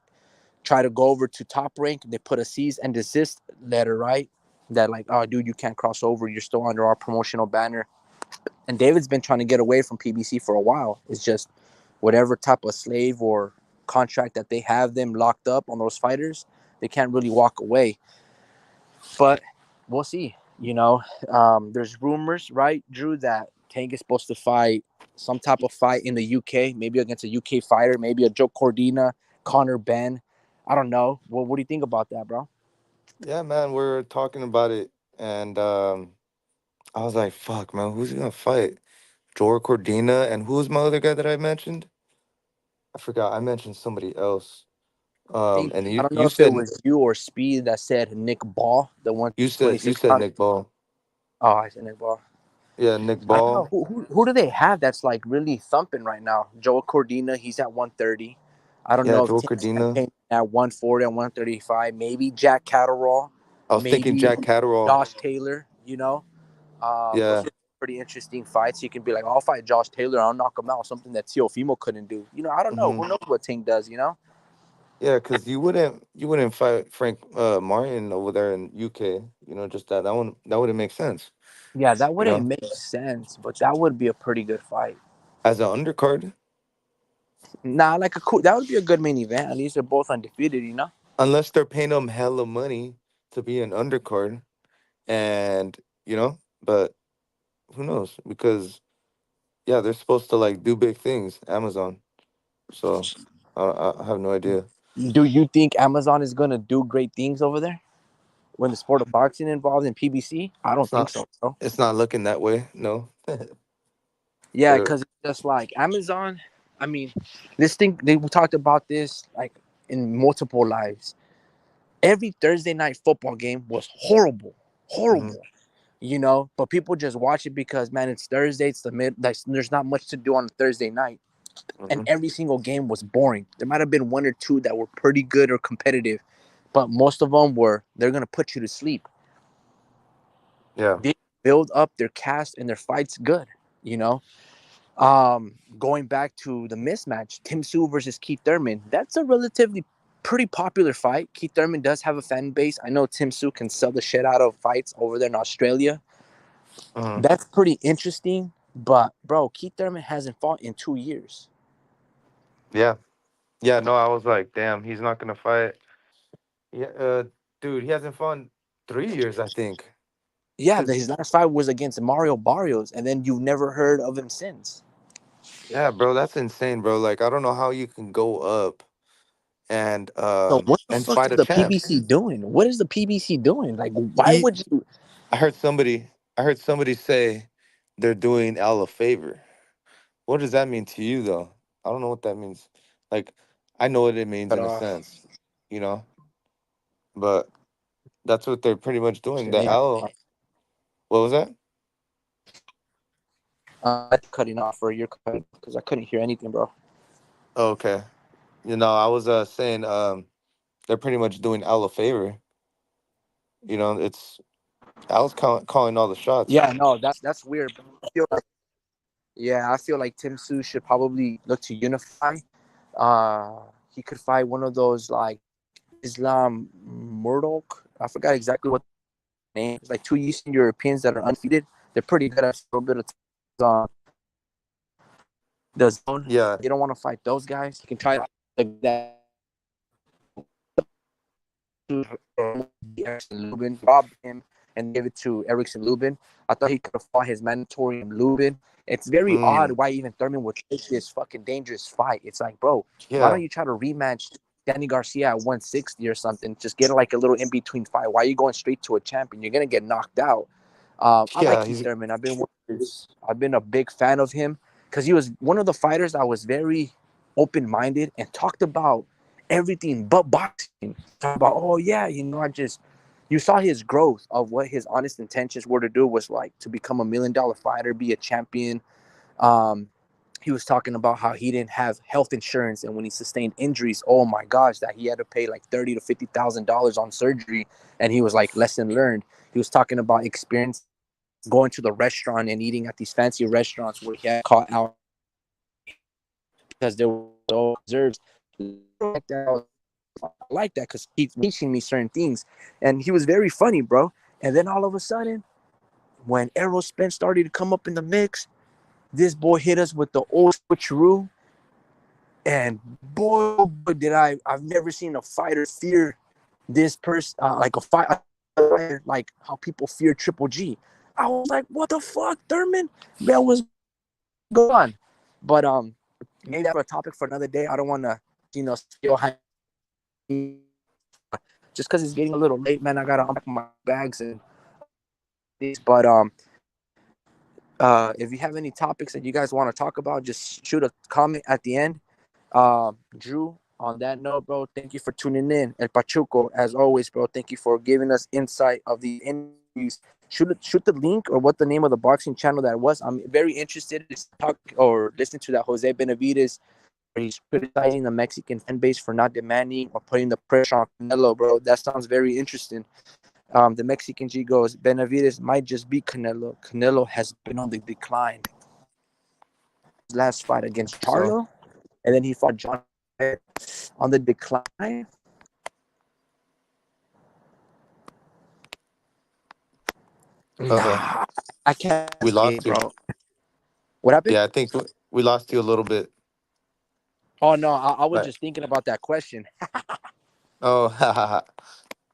tried to go over to top rank, they put a cease and desist letter, right? That like, oh dude, you can't cross over. You're still under our promotional banner. And David's been trying to get away from PBC for a while. It's just whatever type of slave or contract that they have them locked up on those fighters, they can't really walk away. But we'll see. There's rumors, right, Drew, that Tank is supposed to fight some type of fight in the UK, maybe against a UK fighter, maybe a Joe Cordina, Connor Ben. I don't know. Well, what do you think about that, bro? Yeah, man, we're talking about it, and I was like, "Fuck, man, who's he gonna fight?" Jor Cordina, and who's my other guy that I mentioned? I forgot. I mentioned somebody else. think And I you don't know you if it said was you or Speed that said Nick Ball, the you 126 said pound. Nick Ball. Oh, I said Nick Ball. Yeah, Nick I don't know Ball. who do they have that's like really thumping right now. Joel Cordina, he's at 130. I don't Yeah, know if Joel Tim Cardina. Champagne at 140 and 135. Maybe Jack Catterall, I was thinking maybe Jack Catterall. Josh Taylor. Those Yeah. are pretty interesting fights. You can be like, I'll fight Josh Taylor. I'll knock him out. Something that Teofimo couldn't do. I don't know. Hmm. Who knows what Tank does? Yeah, because you wouldn't fight Frank Martin over there in UK. Just that wouldn't make sense. Yeah, that You wouldn't know, make sense, but that would be a pretty good fight. as an undercard, Nah, like a cool. That would be a good main event. At least they're both undefeated. unless they're paying him hella money to be an undercard, and but who knows? Because yeah, they're supposed to like do big things, Amazon. So I have no idea. Do you think Amazon is gonna do great things over there when the sport of boxing involved in PBC? I don't It's think not so, bro. it's not looking that way. No. Yeah, They're because it's just like Amazon. I mean, this thing they talked about this like in multiple lives. Every Thursday night football game was horrible, hmm horrible. But people just watch it because man, it's Thursday. It's the mid. Like, there's not much to do on a Thursday night, and hmm every single game was boring. There might have been one or two that were pretty good or competitive, but most of them they're gonna put you to sleep. yeah. They build up their cast and their fights good. You know, Going back to the mismatch, Tim Tszyu versus Keith Thurman. That's a relatively pretty popular fight. Keith Thurman does have a fan base. I know Tim Tszyu can sell the shit out of fights over there in Australia. uh That's pretty interesting. But bro, Keith Thurman hasn't fought in 2 years. Yeah. Yeah. No, I was like, damn, he's not gonna fight. Yeah. Dude, he hasn't fought in 3 years, I think. Yeah, Cause his last fight was against Mario Barrios, and then you've never heard of him since. yeah, bro, that's insane, bro. Like, I don't know how you can go up and So what the and fuck fight is a the champ. PBC doing? What is the PBC doing? Like, why He, would you? I heard somebody, say they're doing Al a favor. What does that mean to you, though? I don't know what that means. Like, I know what it means Cut in a off. sense, you know, but that's what they're pretty much doing. Shit, The Al, what was that? cutting off, or you're cutting because I couldn't hear anything, bro. Oh, okay. I was saying they're pretty much doing Al a favor. It's Al's calling all the shots. Yeah, no, that's weird. I feel like Tim Tszyu should probably look to unify. He could fight one of those like Islam Murdoch. I forgot exactly what the name. It's like two Eastern Europeans that are undefeated. They're pretty good at a little bit of uh, the zone. Yeah, You don't want to fight those guys. You can try like that. Lubin, rob him and give it to Erickson Lubin. I thought he could have fought his mandatory in Lubin. It's very odd mm, why even Thurman would take this fucking dangerous fight. It's like, bro, why yeah, don't you try to rematch Danny Garcia at 160 or something? Just get like a little in between fight. Why are you going straight to a champion? You're gonna get knocked out. I like yeah. Keith He's Thurman. I've been a big fan of him because he was one of the fighters that was very open minded and talked about everything but boxing. Talk about, oh yeah, you saw his growth of what his honest intentions were to do was like to become $1 million fighter, be a champion. Um, he was talking about how he didn't have health insurance, and when he sustained injuries, oh my gosh, that he had to pay like $30,000 to $50,000 on surgery, and he was like lesson learned. He was talking about experience going to the restaurant and eating at these fancy restaurants where he had caught out because there were no reserves. I like that because he's teaching me certain things, and he was very funny, bro. And then all of a sudden, when Errol Spence started to come up in the mix, this boy hit us with the old switcheroo, and boy, oh boy, I've never seen a fighter fear this person like a fighter like how people fear Triple G. I was like, what the fuck, Thurman? That was gone. But maybe that's a topic for another day. I don't want to, steal just because it's getting a little late, man. I gotta unpack my bags and these. But if you have any topics that you guys want to talk about, just shoot a comment at the end. Drew on that note, bro, thank you for tuning in. El Pachuco, as always, bro, thank you for giving us insight of the interviews. Shoot the link or what the name of the boxing channel that was. I'm very interested to talk or listen to that Jose Benavides, where he's criticizing the Mexican fan base for not demanding or putting the pressure on Canelo, bro. That sounds very interesting. The Mexican G goes, Benavides might just beat Canelo. Canelo has been on the decline. His last fight against So Charlo, and then he fought John on the decline. uh Nah, I can't. we Hey, lost you. bro. What happened? Yeah, I think we lost you a little bit. Oh no, I was Right. just thinking about that question. Oh,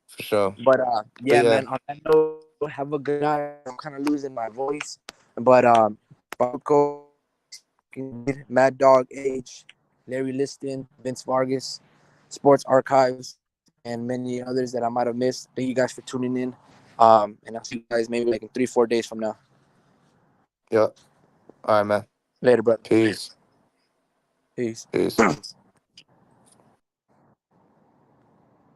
for sure. But But yeah, yeah, man. On that note, have a good night. I'm kind of losing my voice, but Paco, Mad Dog, H, Larry Liston, Vince Vargas, Sports Archives, and many others that I might have missed. Thank you guys for tuning in. And I'll see you guys maybe like in 3-4 days from now. yeah. All right, man. Later, brother. Peace. Peace. Peace.